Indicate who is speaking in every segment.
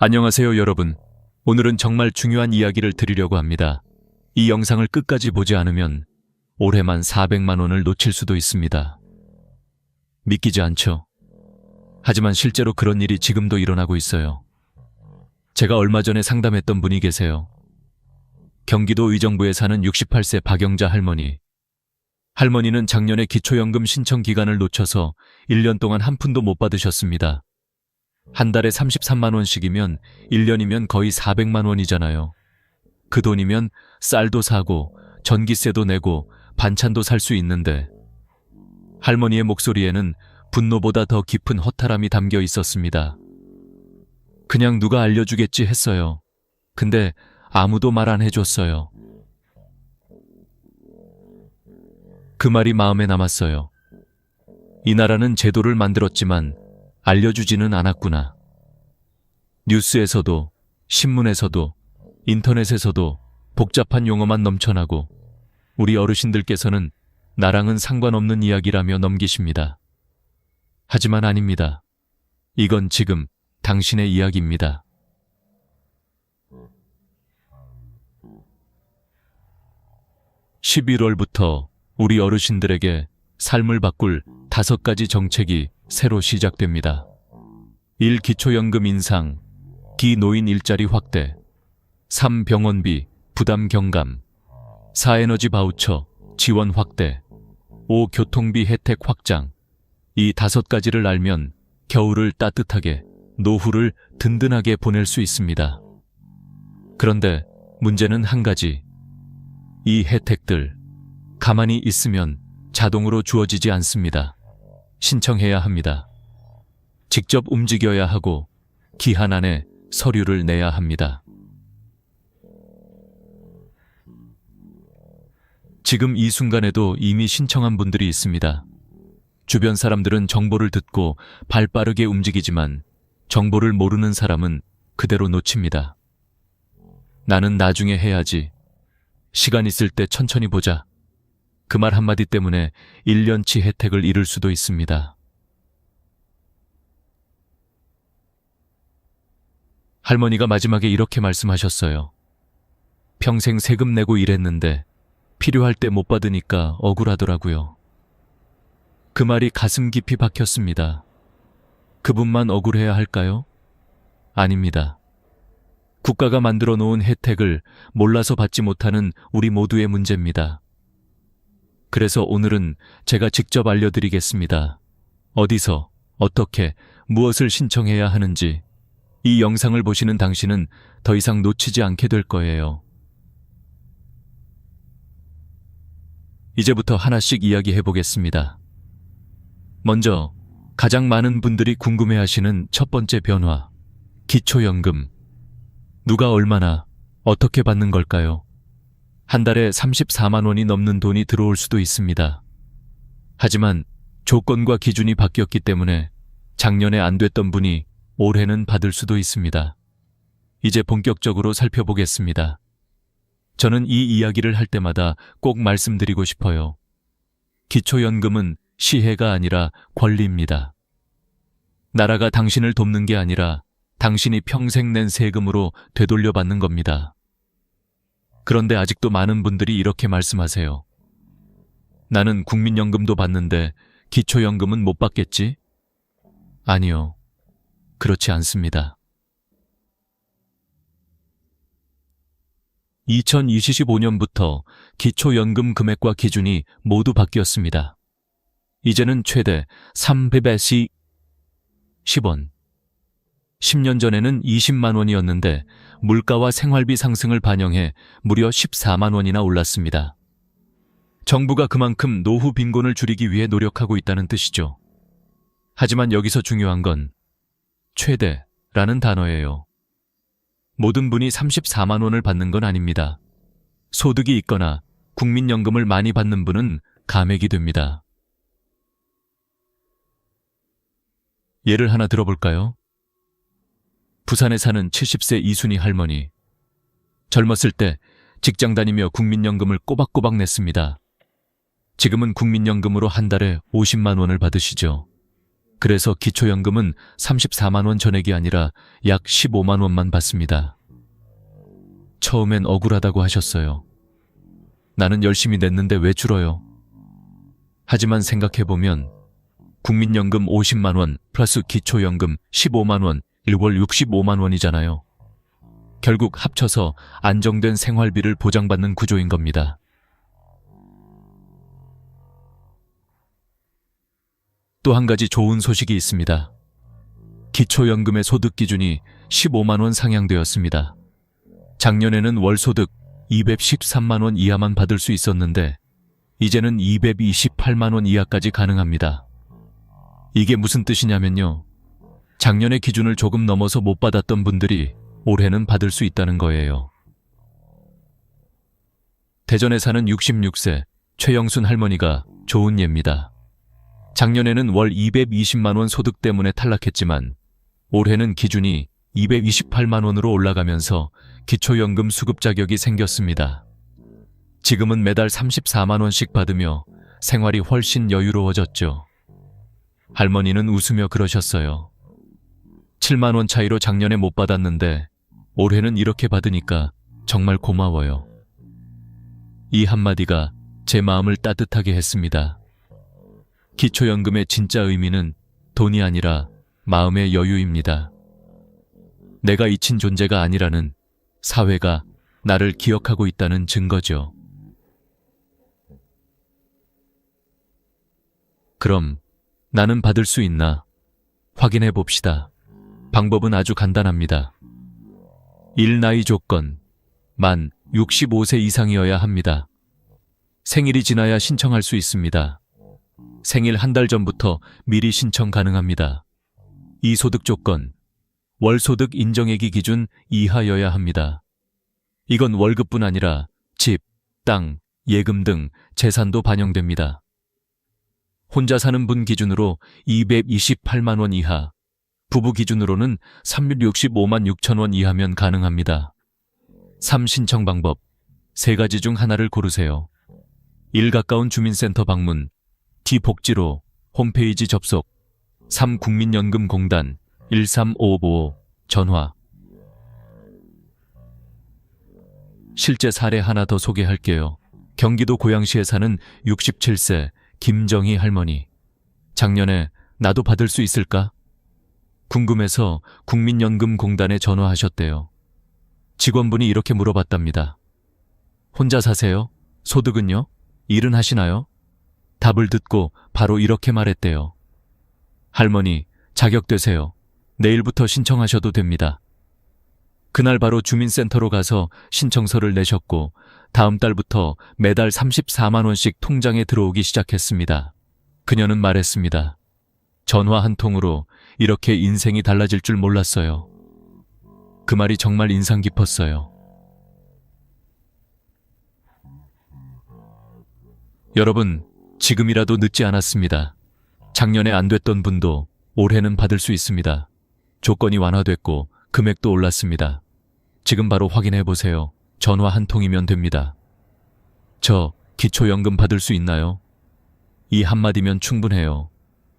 Speaker 1: 안녕하세요, 여러분. 오늘은 정말 중요한 이야기를 드리려고 합니다. 이 영상을 끝까지 보지 않으면 올해만 400만 원을 놓칠 수도 있습니다. 믿기지 않죠? 하지만 실제로 그런 일이 지금도 일어나고 있어요. 제가 얼마 전에 상담했던 분이 계세요. 경기도 의정부에 사는 68세 박영자 할머니. 할머니는 작년에 기초연금 신청 기간을 놓쳐서 1년 동안 한 푼도 못 받으셨습니다. 한 달에 33만 원씩이면 1년이면 거의 400만 원이잖아요. 그 돈이면 쌀도 사고 전기세도 내고 반찬도 살 수 있는데 할머니의 목소리에는 분노보다 더 깊은 허탈함이 담겨 있었습니다. 그냥 누가 알려주겠지 했어요. 근데 아무도 말 안 해줬어요. 그 말이 마음에 남았어요. 이 나라는 제도를 만들었지만 알려주지는 않았구나. 뉴스에서도, 신문에서도, 인터넷에서도 복잡한 용어만 넘쳐나고 우리 어르신들께서는 나랑은 상관없는 이야기라며 넘기십니다. 하지만 아닙니다. 이건 지금 당신의 이야기입니다. (11월부터) 우리 어르신들에게 삶을 바꿀 5가지 정책이 새로 시작됩니다. 1. 기초연금 인상, 기노인 일자리 확대, 3. 병원비 부담 경감, 4. 에너지 바우처 지원 확대, 5. 교통비 혜택 확장. 이 5가지를 알면 겨울을 따뜻하게, 노후를 든든하게 보낼 수 있습니다. 그런데 문제는 한 가지. 이 혜택들 가만히 있으면 자동으로 주어지지 않습니다. 신청해야 합니다. 직접 움직여야 하고 기한 안에 서류를 내야 합니다. 지금 이 순간에도 이미 신청한 분들이 있습니다. 주변 사람들은 정보를 듣고 발 빠르게 움직이지만 정보를 모르는 사람은 그대로 놓칩니다. 나는 나중에 해야지. 시간 있을 때 천천히 보자. 그 말 한마디 때문에 1년치 혜택을 잃을 수도 있습니다. 할머니가 마지막에 이렇게 말씀하셨어요. 평생 세금 내고 일했는데 필요할 때 못 받으니까 억울하더라고요. 그 말이 가슴 깊이 박혔습니다. 그분만 억울해야 할까요? 아닙니다. 국가가 만들어 놓은 혜택을 몰라서 받지 못하는 우리 모두의 문제입니다. 그래서 오늘은 제가 직접 알려드리겠습니다. 어디서, 어떻게, 무엇을 신청해야 하는지 이 영상을 보시는 당신은 더 이상 놓치지 않게 될 거예요. 이제부터 하나씩 이야기해 보겠습니다. 먼저 가장 많은 분들이 궁금해하시는 첫 번째 변화, 기초연금. 누가 얼마나, 어떻게 받는 걸까요? 한 달에 34만 원이 넘는 돈이 들어올 수도 있습니다. 하지만 조건과 기준이 바뀌었기 때문에 작년에 안 됐던 분이 올해는 받을 수도 있습니다. 이제 본격적으로 살펴보겠습니다. 저는 이 이야기를 할 때마다 꼭 말씀드리고 싶어요. 기초연금은 시혜가 아니라 권리입니다. 나라가 당신을 돕는 게 아니라 당신이 평생 낸 세금으로 되돌려받는 겁니다. 그런데 아직도 많은 분들이 이렇게 말씀하세요. 나는 국민연금도 받는데 기초연금은 못 받겠지? 아니요. 그렇지 않습니다. 2025년부터 기초연금 금액과 기준이 모두 바뀌었습니다. 이제는 최대 310원. 10년 전에는 20만 원이었는데 물가와 생활비 상승을 반영해 무려 14만 원이나 올랐습니다. 정부가 그만큼 노후 빈곤을 줄이기 위해 노력하고 있다는 뜻이죠. 하지만 여기서 중요한 건 최대라는 단어예요. 모든 분이 34만 원을 받는 건 아닙니다. 소득이 있거나 국민연금을 많이 받는 분은 감액이 됩니다. 예를 하나 들어볼까요? 부산에 사는 70세 이순희 할머니. 젊었을 때 직장 다니며 국민연금을 꼬박꼬박 냈습니다. 지금은 국민연금으로 한 달에 50만 원을 받으시죠. 그래서 기초연금은 34만 원 전액이 아니라 약 15만 원만 받습니다. 처음엔 억울하다고 하셨어요. 나는 열심히 냈는데 왜 줄어요? 하지만 생각해보면 국민연금 50만 원 플러스 기초연금 15만 원, 1월 65만 원이잖아요. 결국 합쳐서 안정된 생활비를 보장받는 구조인 겁니다. 또 한 가지 좋은 소식이 있습니다. 기초연금의 소득 기준이 15만 원 상향되었습니다. 작년에는 월소득 213만 원 이하만 받을 수 있었는데 이제는 228만 원 이하까지 가능합니다. 이게 무슨 뜻이냐면요. 작년의 기준을 조금 넘어서 못 받았던 분들이 올해는 받을 수 있다는 거예요. 대전에 사는 66세 최영순 할머니가 좋은 예입니다. 작년에는 월 220만 원 소득 때문에 탈락했지만 올해는 기준이 228만 원으로 올라가면서 기초연금 수급 자격이 생겼습니다. 지금은 매달 34만 원씩 받으며 생활이 훨씬 여유로워졌죠. 할머니는 웃으며 그러셨어요. 7만 원 차이로 작년에 못 받았는데 올해는 이렇게 받으니까 정말 고마워요. 이 한마디가 제 마음을 따뜻하게 했습니다. 기초연금의 진짜 의미는 돈이 아니라 마음의 여유입니다. 내가 잊힌 존재가 아니라는, 사회가 나를 기억하고 있다는 증거죠. 그럼 나는 받을 수 있나? 확인해 봅시다. 방법은 아주 간단합니다. 1. 나이 조건. 만 65세 이상이어야 합니다. 생일이 지나야 신청할 수 있습니다. 생일 한 달 전부터 미리 신청 가능합니다. 2. 소득 조건. 월소득 인정액이 기준 이하여야 합니다. 이건 월급뿐 아니라 집, 땅, 예금 등 재산도 반영됩니다. 혼자 사는 분 기준으로 228만 원 이하, 부부 기준으로는 365만 6천 원 이하면 가능합니다. 3. 신청 방법. 3가지 중 하나를 고르세요. 1. 가까운 주민센터 방문. 2. 복지로 홈페이지 접속. 3. 국민연금공단 13555 전화. 실제 사례 하나 더 소개할게요. 경기도 고양시에 사는 67세 김정희 할머니. 작년에 나도 받을 수 있을까? 궁금해서 국민연금공단에 전화하셨대요. 직원분이 이렇게 물어봤답니다. 혼자 사세요? 소득은요? 일은 하시나요? 답을 듣고 바로 이렇게 말했대요. 할머니, 자격되세요. 내일부터 신청하셔도 됩니다. 그날 바로 주민센터로 가서 신청서를 내셨고 다음 달부터 매달 34만 원씩 통장에 들어오기 시작했습니다. 그녀는 말했습니다. 전화 한 통으로 이렇게 인생이 달라질 줄 몰랐어요. 그 말이 정말 인상 깊었어요. 여러분, 지금이라도 늦지 않았습니다. 작년에 안 됐던 분도 올해는 받을 수 있습니다. 조건이 완화됐고 금액도 올랐습니다. 지금 바로 확인해 보세요. 전화 한 통이면 됩니다. 저 기초연금 받을 수 있나요? 이 한마디면 충분해요.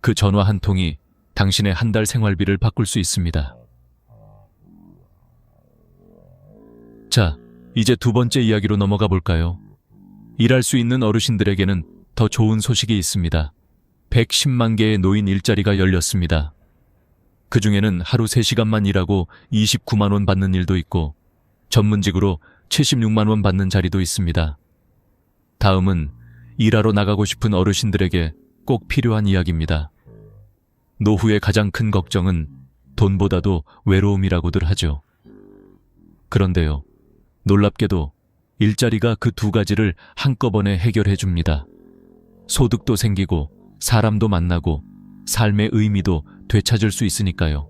Speaker 1: 그 전화 한 통이 당신의 한 달 생활비를 바꿀 수 있습니다. 자, 이제 두 번째 이야기로 넘어가 볼까요? 일할 수 있는 어르신들에게는 더 좋은 소식이 있습니다. 110만 개의 노인 일자리가 열렸습니다. 그 중에는 하루 3시간만 일하고 29만 원 받는 일도 있고 전문직으로 76만 원 받는 자리도 있습니다. 다음은 일하러 나가고 싶은 어르신들에게 꼭 필요한 이야기입니다. 노후의 가장 큰 걱정은 돈보다도 외로움이라고들 하죠. 그런데요, 놀랍게도 일자리가 그 두 가지를 한꺼번에 해결해 줍니다. 소득도 생기고 사람도 만나고 삶의 의미도 되찾을 수 있으니까요.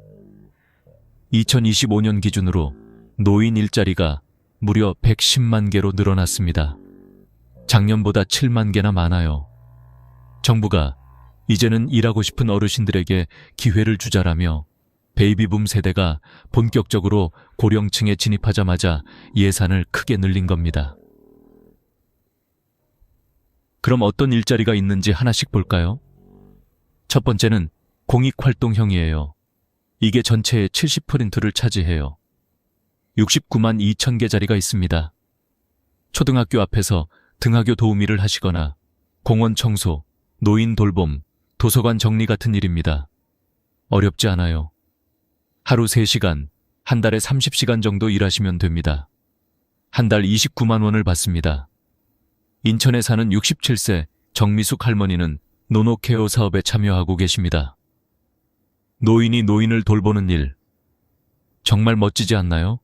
Speaker 1: 2025년 기준으로 노인 일자리가 무려 110만 개로 늘어났습니다. 작년보다 7만 개나 많아요. 정부가 이제는 일하고 싶은 어르신들에게 기회를 주자라며 베이비붐 세대가 본격적으로 고령층에 진입하자마자 예산을 크게 늘린 겁니다. 그럼 어떤 일자리가 있는지 하나씩 볼까요? 첫 번째는 공익활동형이에요. 이게 전체의 70%를 차지해요. 69만 2천 개짜리가 있습니다. 초등학교 앞에서 등하교 도우미를 하시거나 공원 청소, 노인 돌봄, 도서관 정리 같은 일입니다. 어렵지 않아요. 하루 3시간, 한 달에 30시간 정도 일하시면 됩니다. 한 달 29만 원을 받습니다. 인천에 사는 67세 정미숙 할머니는 노노케어 사업에 참여하고 계십니다. 노인이 노인을 돌보는 일, 정말 멋지지 않나요?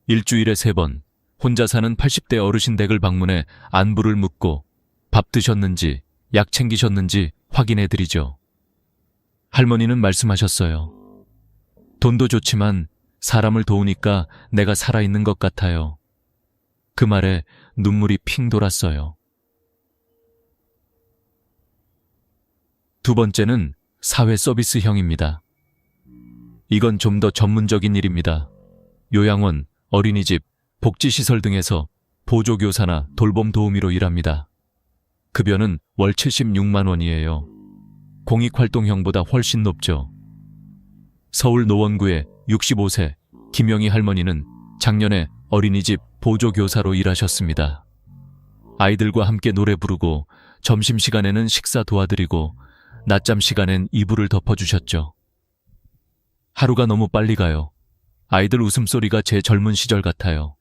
Speaker 1: 일주일에 3번, 혼자 사는 80대 어르신 댁을 방문해 안부를 묻고 밥 드셨는지, 약 챙기셨는지 확인해드리죠. 할머니는 말씀하셨어요. 돈도 좋지만 사람을 도우니까 내가 살아있는 것 같아요. 그 말에 눈물이 핑 돌았어요. 두 번째는 사회 서비스형입니다. 이건 좀 더 전문적인 일입니다. 요양원, 어린이집, 복지시설 등에서 보조교사나 돌봄 도우미로 일합니다. 급여는 월 76만 원이에요. 공익활동형보다 훨씬 높죠. 서울 노원구의 65세 김영희 할머니는 작년에 어린이집 보조교사로 일하셨습니다. 아이들과 함께 노래 부르고 점심시간에는 식사 도와드리고 낮잠 시간엔 이불을 덮어주셨죠. 하루가 너무 빨리 가요. 아이들 웃음소리가 제 젊은 시절 같아요.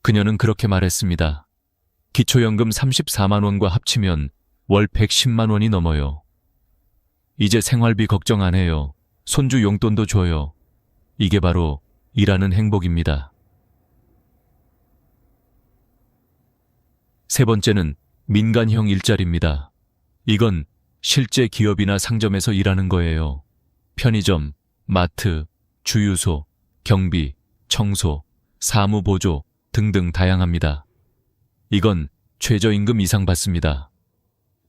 Speaker 1: 그녀는 그렇게 말했습니다. 기초연금 34만 원과 합치면 월 110만 원이 넘어요. 이제 생활비 걱정 안 해요. 손주 용돈도 줘요. 이게 바로 일하는 행복입니다. 세 번째는 민간형 일자리입니다. 이건 실제 기업이나 상점에서 일하는 거예요. 편의점, 마트, 주유소, 경비, 청소, 사무보조 등등 다양합니다. 이건 최저임금 이상 받습니다.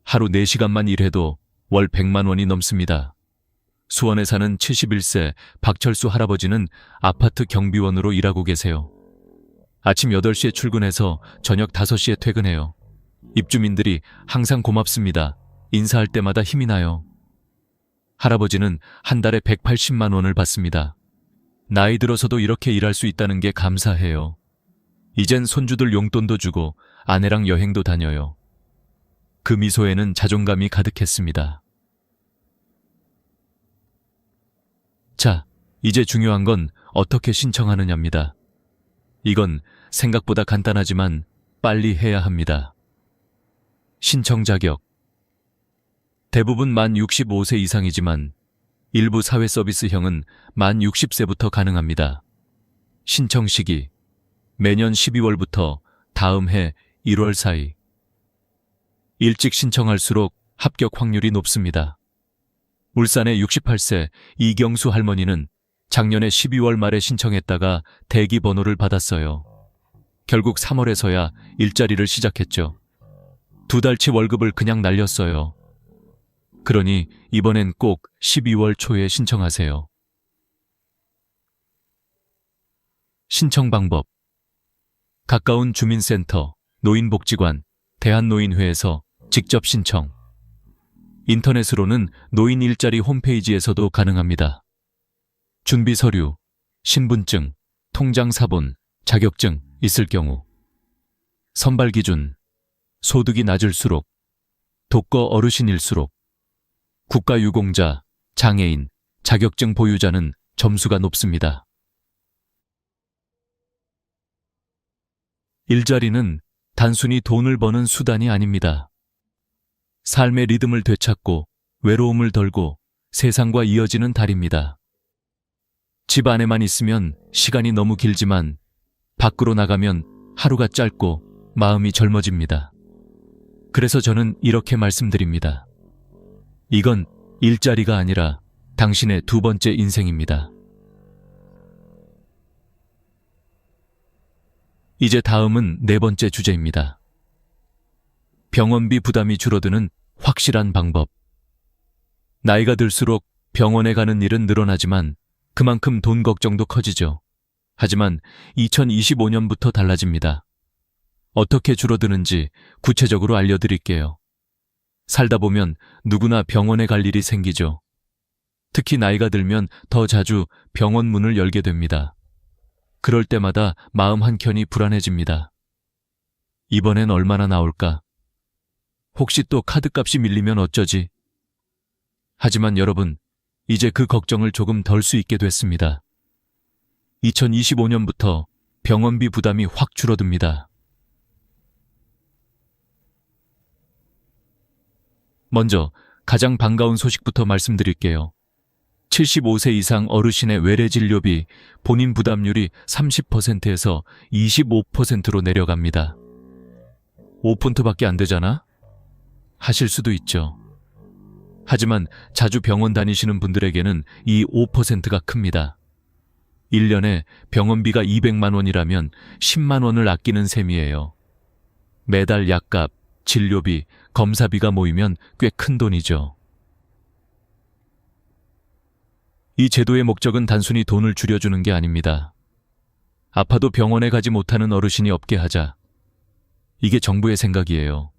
Speaker 1: 하루 4시간만 일해도 월 100만 원이 넘습니다. 수원에 사는 71세 박철수 할아버지는 아파트 경비원으로 일하고 계세요. 아침 8시에 출근해서 저녁 5시에 퇴근해요. 입주민들이 항상 고맙습니다. 인사할 때마다 힘이 나요. 할아버지는 한 달에 180만 원을 받습니다. 나이 들어서도 이렇게 일할 수 있다는 게 감사해요. 이젠 손주들 용돈도 주고 아내랑 여행도 다녀요. 그 미소에는 자존감이 가득했습니다. 자, 이제 중요한 건 어떻게 신청하느냐입니다. 이건 생각보다 간단하지만 빨리 해야 합니다. 신청 자격. 대부분 만 65세 이상이지만 일부 사회 서비스형은 만 60세부터 가능합니다. 신청 시기. 매년 12월부터 다음 해 1월 사이. 일찍 신청할수록 합격 확률이 높습니다. 울산의 68세 이경수 할머니는 작년에 12월 말에 신청했다가 대기 번호를 받았어요. 결국 3월에서야 일자리를 시작했죠. 2달치 월급을 그냥 날렸어요. 그러니 이번엔 꼭 12월 초에 신청하세요. 신청 방법. 가까운 주민센터, 노인복지관, 대한노인회에서 직접 신청. 인터넷으로는 노인 일자리 홈페이지에서도 가능합니다. 준비 서류, 신분증, 통장 사본, 자격증 있을 경우. 선발 기준, 소득이 낮을수록, 독거 어르신일수록, 국가유공자, 장애인, 자격증 보유자는 점수가 높습니다. 일자리는 단순히 돈을 버는 수단이 아닙니다. 삶의 리듬을 되찾고 외로움을 덜고 세상과 이어지는 달입니다. 집 안에만 있으면 시간이 너무 길지만 밖으로 나가면 하루가 짧고 마음이 젊어집니다. 그래서 저는 이렇게 말씀드립니다. 이건 일자리가 아니라 당신의 두 번째 인생입니다. 이제 다음은 네 번째 주제입니다. 병원비 부담이 줄어드는 확실한 방법. 나이가 들수록 병원에 가는 일은 늘어나지만 그만큼 돈 걱정도 커지죠. 하지만 2025년부터 달라집니다. 어떻게 줄어드는지 구체적으로 알려드릴게요. 살다 보면 누구나 병원에 갈 일이 생기죠. 특히 나이가 들면 더 자주 병원 문을 열게 됩니다. 그럴 때마다 마음 한켠이 불안해집니다. 이번엔 얼마나 나올까? 혹시 또 카드값이 밀리면 어쩌지? 하지만 여러분, 이제 그 걱정을 조금 덜 수 있게 됐습니다. 2025년부터 병원비 부담이 확 줄어듭니다. 먼저 가장 반가운 소식부터 말씀드릴게요. 75세 이상 어르신의 외래진료비 본인 부담률이 30%에서 25%로 내려갑니다. 5%밖에 안 되잖아? 하실 수도 있죠. 하지만 자주 병원 다니시는 분들에게는 이 5%가 큽니다. 1년에 병원비가 200만 원이라면 10만 원을 아끼는 셈이에요. 매달 약값, 진료비, 검사비가 모이면 꽤 큰 돈이죠. 이 제도의 목적은 단순히 돈을 줄여주는 게 아닙니다. 아파도 병원에 가지 못하는 어르신이 없게 하자. 이게 정부의 생각이에요.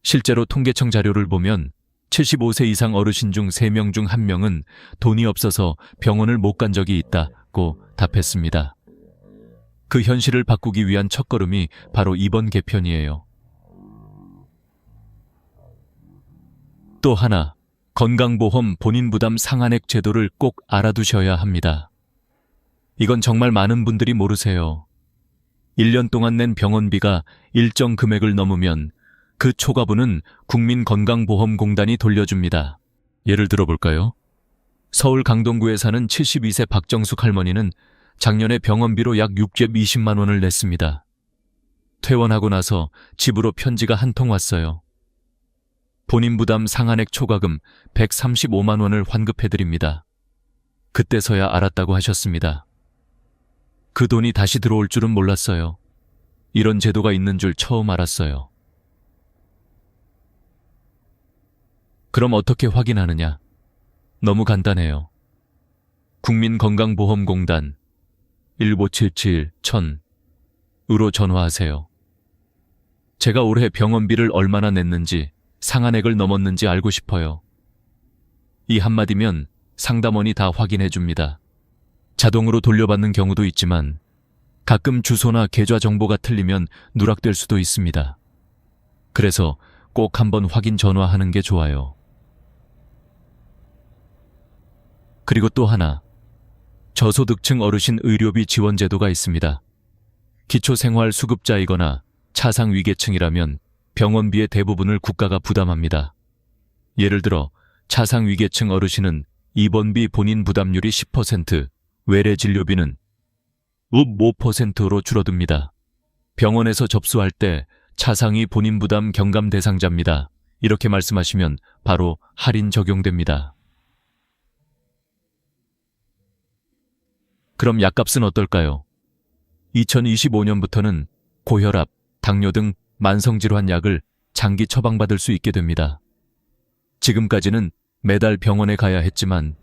Speaker 1: 실제로 통계청 자료를 보면 75세 이상 어르신 중 3명 중 1명은 돈이 없어서 병원을 못 간 적이 있다고 답했습니다. 그 현실을 바꾸기 위한 첫걸음이 바로 이번 개편이에요. 또 하나, 건강보험 본인 부담 상한액 제도를 꼭 알아두셔야 합니다. 이건 정말 많은 분들이 모르세요. 1년 동안 낸 병원비가 일정 금액을 넘으면 그 초과분은 국민건강보험공단이 돌려줍니다. 예를 들어볼까요? 서울 강동구에 사는 72세 박정숙 할머니는 작년에 병원비로 약 620만 원을 냈습니다. 퇴원하고 나서 집으로 편지가 한 통 왔어요. 본인 부담 상한액 초과금 135만 원을 환급해드립니다. 그때서야 알았다고 하셨습니다. 그 돈이 다시 들어올 줄은 몰랐어요. 이런 제도가 있는 줄 처음 알았어요. 그럼 어떻게 확인하느냐? 너무 간단해요. 국민건강보험공단 1577-1000으로 전화하세요. 제가 올해 병원비를 얼마나 냈는지, 상한액을 넘었는지 알고 싶어요. 이 한마디면 상담원이 다 확인해 줍니다. 자동으로 돌려받는 경우도 있지만 가끔 주소나 계좌 정보가 틀리면 누락될 수도 있습니다. 그래서 꼭 한번 확인 전화하는 게 좋아요. 그리고 또 하나, 저소득층 어르신 의료비 지원 제도가 있습니다. 기초생활수급자이거나 차상위계층이라면 병원비의 대부분을 국가가 부담합니다. 예를 들어 차상위계층 어르신은 입원비 본인 부담률이 10%, 외래진료비는 5%로 줄어듭니다. 병원에서 접수할 때 차상위 본인 부담 경감 대상자입니다. 이렇게 말씀하시면 바로 할인 적용됩니다. 그럼 약값은 어떨까요? 2025년부터는 고혈압, 당뇨 등 만성질환 약을 장기 처방받을 수 있게 됩니다. 지금까지는 매달 병원에 가야 했지만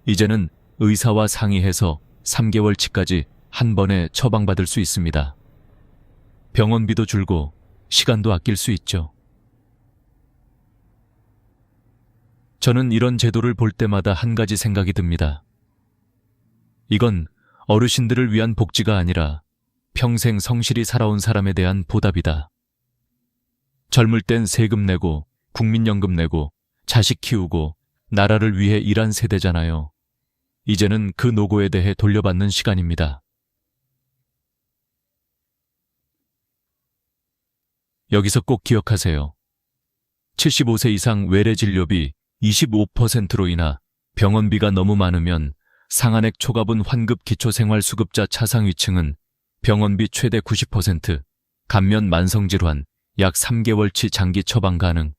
Speaker 1: 이제는 의사와 상의해서 3개월치까지 한 번에 처방받을 수 있습니다. 병원비도 줄고 시간도 아낄 수 있죠. 저는 이런 제도를 볼 때마다 한 가지 생각이 듭니다. 이건 어르신들을 위한 복지가 아니라 평생 성실히 살아온 사람에 대한 보답이다. 젊을 땐 세금 내고 국민연금 내고 자식 키우고 나라를 위해 일한 세대잖아요. 이제는 그 노고에 대해 돌려받는 시간입니다. 여기서 꼭 기억하세요. 75세 이상 외래진료비 25%로 인하 병원비가 너무 많으면 상한액 초과분 환급 기초생활수급자 차상위층은 병원비 최대 90%, 감면 만성질환 약 3개월치 장기 처방 가능.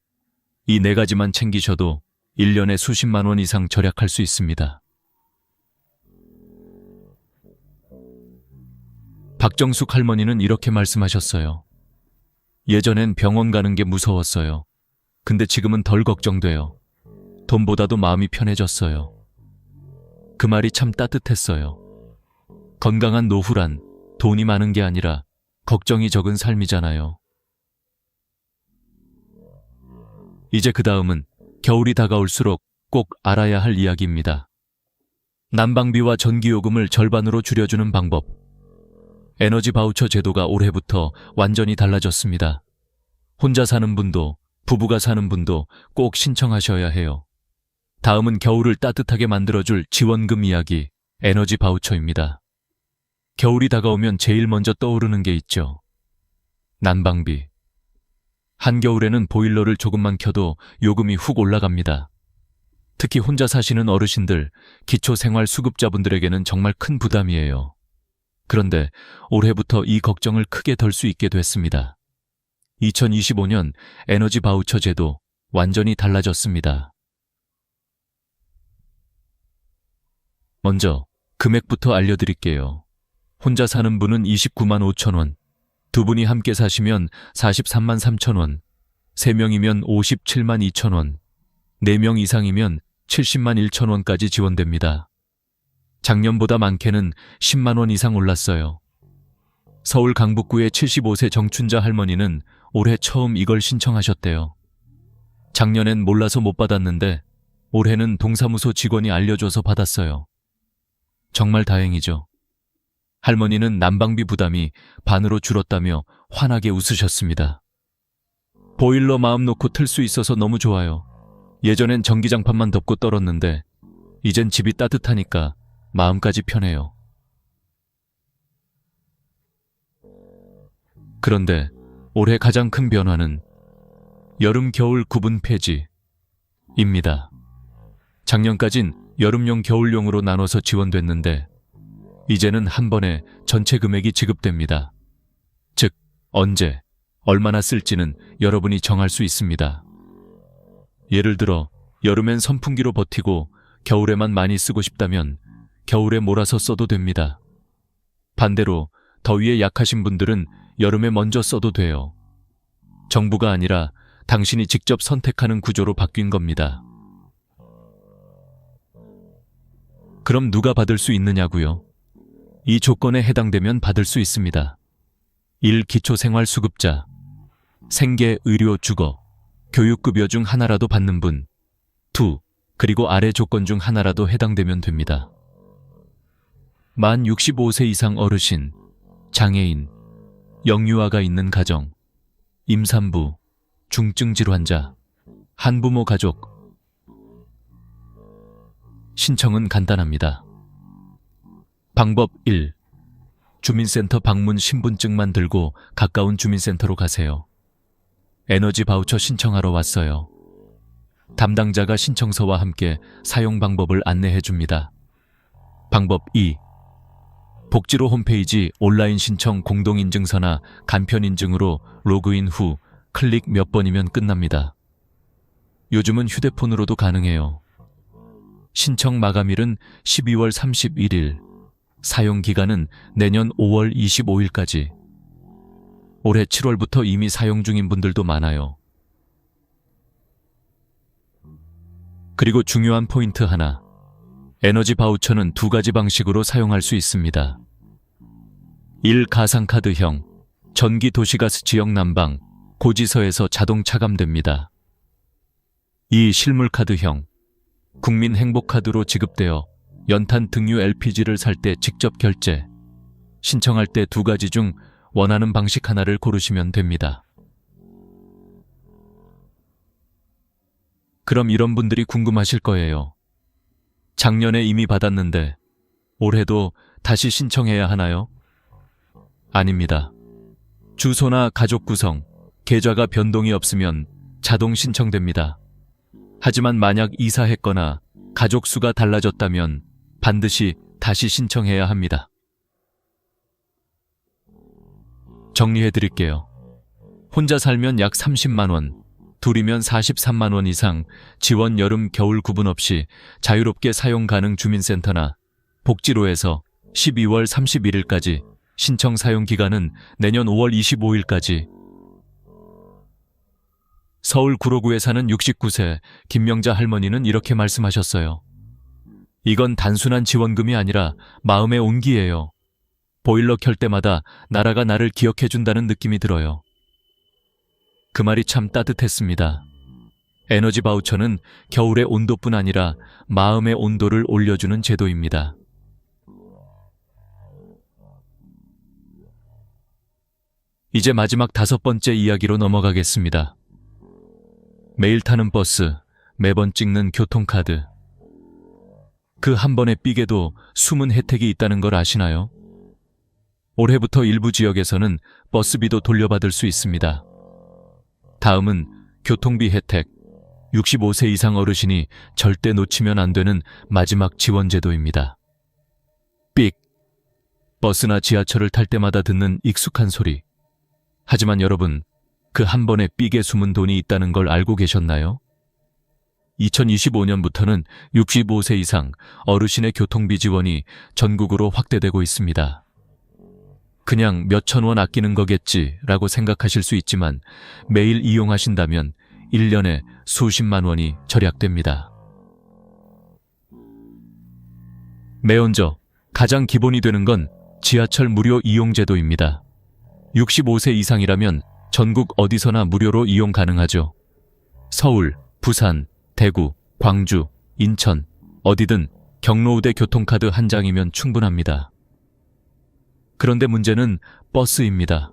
Speaker 1: 이 4가지만 챙기셔도 1년에 수십만 원 이상 절약할 수 있습니다. 박정숙 할머니는 이렇게 말씀하셨어요. 예전엔 병원 가는 게 무서웠어요. 근데 지금은 덜 걱정돼요. 돈보다도 마음이 편해졌어요. 그 말이 참 따뜻했어요. 건강한 노후란 돈이 많은 게 아니라 걱정이 적은 삶이잖아요. 이제 그 다음은 겨울이 다가올수록 꼭 알아야 할 이야기입니다. 난방비와 전기요금을 절반으로 줄여주는 방법. 에너지 바우처 제도가 올해부터 완전히 달라졌습니다. 혼자 사는 분도, 부부가 사는 분도 꼭 신청하셔야 해요. 다음은 겨울을 따뜻하게 만들어줄 지원금 이야기, 에너지 바우처입니다. 겨울이 다가오면 제일 먼저 떠오르는 게 있죠. 난방비. 한겨울에는 보일러를 조금만 켜도 요금이 훅 올라갑니다. 특히 혼자 사시는 어르신들, 기초생활수급자분들에게는 정말 큰 부담이에요. 그런데 올해부터 이 걱정을 크게 덜 수 있게 됐습니다. 2025년 에너지 바우처 제도 완전히 달라졌습니다. 먼저 금액부터 알려드릴게요. 혼자 사는 분은 29만 5천 원, 두 분이 함께 사시면 43만 3천 원, 3명이면 57만 2천 원, 4명 이상이면 70만 1천 원까지 지원됩니다. 작년보다 많게는 10만 원 이상 올랐어요. 서울 강북구의 75세 정춘자 할머니는 올해 처음 이걸 신청하셨대요. 작년엔 몰라서 못 받았는데 올해는 동사무소 직원이 알려줘서 받았어요. 정말 다행이죠. 할머니는 난방비 부담이 반으로 줄었다며 환하게 웃으셨습니다. 보일러 마음 놓고 틀 수 있어서 너무 좋아요. 예전엔 전기장판만 덮고 떨었는데 이젠 집이 따뜻하니까 마음까지 편해요. 그런데 올해 가장 큰 변화는 여름 겨울 구분 폐지입니다. 작년까진 여름용 겨울용으로 나눠서 지원됐는데 이제는 한 번에 전체 금액이 지급됩니다. 즉, 언제, 얼마나 쓸지는 여러분이 정할 수 있습니다. 예를 들어 여름엔 선풍기로 버티고 겨울에만 많이 쓰고 싶다면 겨울에 몰아서 써도 됩니다. 반대로 더위에 약하신 분들은 여름에 먼저 써도 돼요. 정부가 아니라 당신이 직접 선택하는 구조로 바뀐 겁니다. 그럼 누가 받을 수 있느냐고요? 이 조건에 해당되면 받을 수 있습니다. 1. 기초생활수급자, 생계, 의료, 주거, 교육급여 중 하나라도 받는 분. 2. 그리고 아래 조건 중 하나라도 해당되면 됩니다. 만 65세 이상 어르신, 장애인, 영유아가 있는 가정, 임산부, 중증질 환자, 한부모 가족. 신청은 간단합니다. 방법 1. 주민센터 방문 신분증만 들고 가까운 주민센터로 가세요. 에너지 바우처 신청하러 왔어요. 담당자가 신청서와 함께 사용 방법을 안내해 줍니다. 방법 2. 복지로 홈페이지 온라인 신청 공동인증서나 간편인증으로 로그인 후 클릭 몇 번이면 끝납니다. 요즘은 휴대폰으로도 가능해요. 신청 마감일은 12월 31일, 사용 기간은 내년 5월 25일까지. 올해 7월부터 이미 사용 중인 분들도 많아요. 그리고 중요한 포인트 하나. 에너지 바우처는 두 가지 방식으로 사용할 수 있습니다. 1. 가상카드형, 전기 도시가스 지역 난방, 고지서에서 자동 차감됩니다. 2. 실물카드형, 국민행복카드로 지급되어 연탄 등유 LPG를 살 때 직접 결제. 신청할 때 두 가지 중 원하는 방식 하나를 고르시면 됩니다. 그럼 이런 분들이 궁금하실 거예요. 작년에 이미 받았는데 올해도 다시 신청해야 하나요? 아닙니다. 주소나 가족 구성, 계좌가 변동이 없으면 자동 신청됩니다. 하지만 만약 이사했거나 가족 수가 달라졌다면 반드시 다시 신청해야 합니다. 정리해 드릴게요. 혼자 살면 약 30만 원, 둘이면 43만 원 이상 지원 여름 겨울 구분 없이 자유롭게 사용 가능 주민센터나 복지로에서 12월 31일까지, 신청 사용 기간은 내년 5월 25일까지. 서울 구로구에 사는 69세 김명자 할머니는 이렇게 말씀하셨어요. 이건 단순한 지원금이 아니라 마음의 온기예요. 보일러 켤 때마다 나라가 나를 기억해준다는 느낌이 들어요. 그 말이 참 따뜻했습니다. 에너지 바우처는 겨울의 온도뿐 아니라 마음의 온도를 올려주는 제도입니다. 이제 마지막 5번째 이야기로 넘어가겠습니다. 매일 타는 버스, 매번 찍는 교통카드. 그 한 번의 삑에도 숨은 혜택이 있다는 걸 아시나요? 올해부터 일부 지역에서는 버스비도 돌려받을 수 있습니다. 다음은 교통비 혜택. 65세 이상 어르신이 절대 놓치면 안 되는 마지막 지원 제도입니다. 삑. 버스나 지하철을 탈 때마다 듣는 익숙한 소리. 하지만 여러분, 그 한 번의 삑에 숨은 돈이 있다는 걸 알고 계셨나요? 2025년부터는 65세 이상 어르신의 교통비 지원이 전국으로 확대되고 있습니다. 그냥 몇천 원 아끼는 거겠지라고 생각하실 수 있지만 매일 이용하신다면 1년에 수십만 원이 절약됩니다. 매언저, 가장 기본이 되는 건 지하철 무료 이용 제도입니다. 65세 이상이라면 전국 어디서나 무료로 이용 가능하죠. 서울, 부산, 대구, 광주, 인천, 어디든 경로우대 교통카드 한 장이면 충분합니다. 그런데 문제는 버스입니다.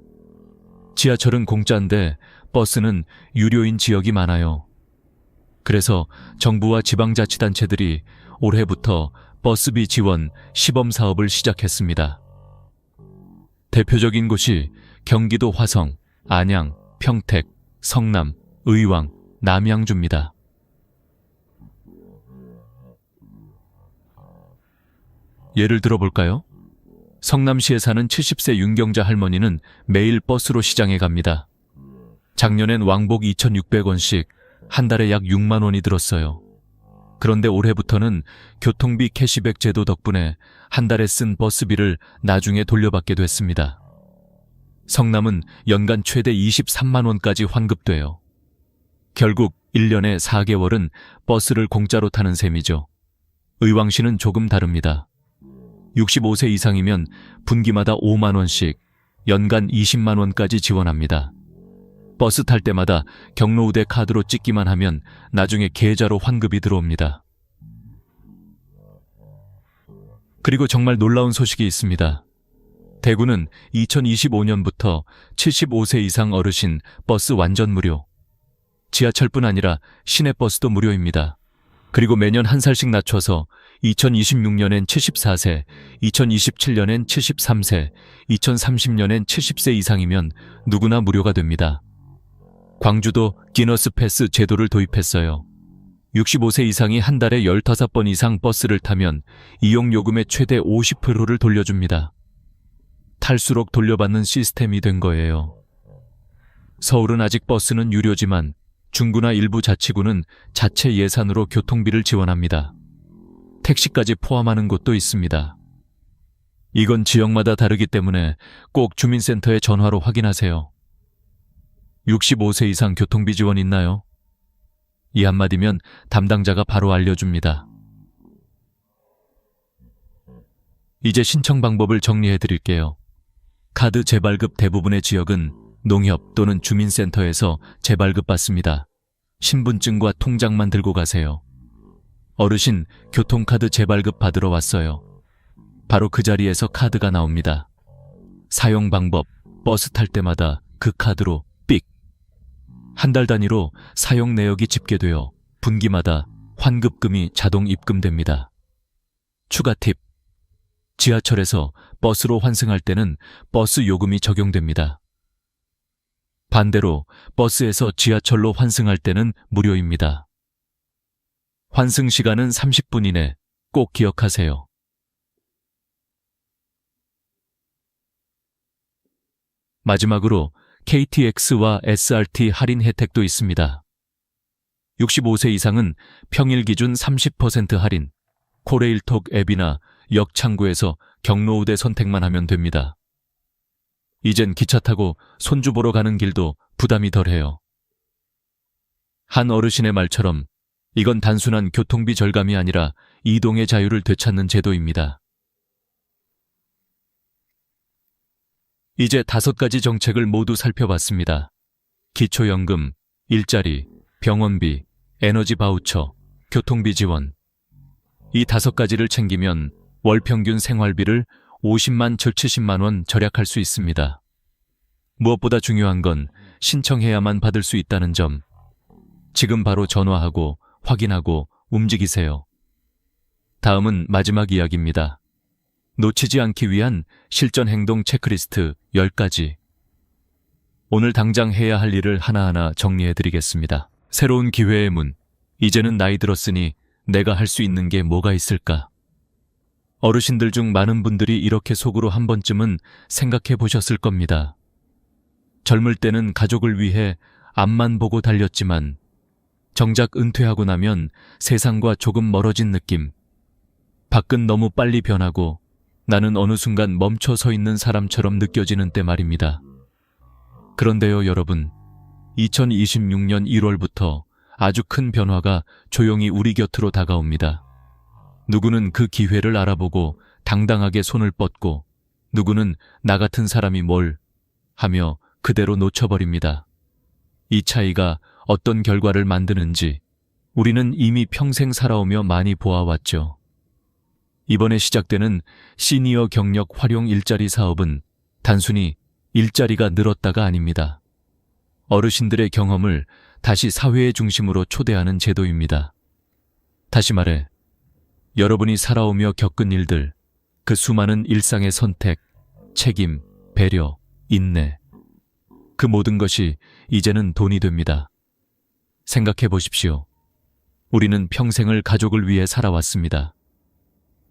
Speaker 1: 지하철은 공짜인데 버스는 유료인 지역이 많아요. 그래서 정부와 지방자치단체들이 올해부터 버스비 지원 시범 사업을 시작했습니다. 대표적인 곳이 경기도 화성, 안양, 평택, 성남, 의왕, 남양주입니다. 예를 들어볼까요? 성남시에 사는 70세 윤경자 할머니는 매일 버스로 시장에 갑니다. 작년엔 왕복 2,600원씩 한 달에 약 6만 원이 들었어요. 그런데 올해부터는 교통비 캐시백 제도 덕분에 한 달에 쓴 버스비를 나중에 돌려받게 됐습니다. 성남은 연간 최대 23만 원까지 환급돼요. 결국 1년에 4개월은 버스를 공짜로 타는 셈이죠. 의왕시는 조금 다릅니다. 65세 이상이면 분기마다 5만 원씩, 연간 20만 원까지 지원합니다. 버스 탈 때마다 경로우대 카드로 찍기만 하면 나중에 계좌로 환급이 들어옵니다. 그리고 정말 놀라운 소식이 있습니다. 대구는 2025년부터 75세 이상 어르신 버스 완전 무료. 지하철뿐 아니라 시내버스도 무료입니다. 그리고 매년 한 살씩 낮춰서 2026년엔 74세, 2027년엔 73세, 2030년엔 70세 이상이면 누구나 무료가 됩니다. 광주도 기너스 패스 제도를 도입했어요. 65세 이상이 한 달에 15번 이상 버스를 타면 이용 요금의 최대 50%를 돌려줍니다. 탈수록 돌려받는 시스템이 된 거예요. 서울은 아직 버스는 유료지만 중구나 일부 자치구는 자체 예산으로 교통비를 지원합니다. 택시까지 포함하는 곳도 있습니다. 이건 지역마다 다르기 때문에 꼭 주민센터에 전화로 확인하세요. 65세 이상 교통비 지원 있나요? 이 한마디면 담당자가 바로 알려줍니다. 이제 신청 방법을 정리해 드릴게요. 카드 재발급 대부분의 지역은 농협 또는 주민센터에서 재발급 받습니다. 신분증과 통장만 들고 가세요. 어르신 교통카드 재발급 받으러 왔어요. 바로 그 자리에서 카드가 나옵니다. 사용 방법, 버스 탈 때마다 그 카드로 삑. 한 달 단위로 사용 내역이 집계되어 분기마다 환급금이 자동 입금됩니다. 추가 팁. 지하철에서 버스로 환승할 때는 버스 요금이 적용됩니다. 반대로 버스에서 지하철로 환승할 때는 무료입니다. 환승 시간은 30분 이내 꼭 기억하세요. 마지막으로 KTX와 SRT 할인 혜택도 있습니다. 65세 이상은 평일 기준 30% 할인, 코레일톡 앱이나 역 창구에서 경로우대 선택만 하면 됩니다. 이젠 기차 타고 손주 보러 가는 길도 부담이 덜해요. 한 어르신의 말처럼 이건 단순한 교통비 절감이 아니라 이동의 자유를 되찾는 제도입니다. 이제 5가지 정책을 모두 살펴봤습니다. 기초연금, 일자리, 병원비, 에너지 바우처, 교통비 지원. 이 5가지를 챙기면 월 평균 생활비를 50만 절 70만 원 절약할 수 있습니다. 무엇보다 중요한 건 신청해야만 받을 수 있다는 점. 지금 바로 전화하고 확인하고 움직이세요. 다음은 마지막 이야기입니다. 놓치지 않기 위한 실전 행동 체크리스트 10가지. 오늘 당장 해야 할 일을 하나하나 정리해드리겠습니다. 새로운 기회의 문. 이제는 나이 들었으니 내가 할 수 있는 게 뭐가 있을까? 어르신들 중 많은 분들이 이렇게 속으로 한 번쯤은 생각해 보셨을 겁니다. 젊을 때는 가족을 위해 앞만 보고 달렸지만 정작 은퇴하고 나면 세상과 조금 멀어진 느낌. 밖은 너무 빨리 변하고 나는 어느 순간 멈춰 서 있는 사람처럼 느껴지는 때 말입니다. 그런데요, 여러분. 2026년 1월부터 아주 큰 변화가 조용히 우리 곁으로 다가옵니다. 누구는 그 기회를 알아보고 당당하게 손을 뻗고 누구는 나 같은 사람이 뭘 하며 그대로 놓쳐버립니다. 이 차이가 어떤 결과를 만드는지 우리는 이미 평생 살아오며 많이 보아왔죠. 이번에 시작되는 시니어 경력 활용 일자리 사업은 단순히 일자리가 늘었다가 아닙니다. 어르신들의 경험을 다시 사회의 중심으로 초대하는 제도입니다. 다시 말해, 여러분이 살아오며 겪은 일들, 그 수많은 일상의 선택, 책임, 배려, 인내, 그 모든 것이 이제는 돈이 됩니다. 생각해 보십시오. 우리는 평생을 가족을 위해 살아왔습니다.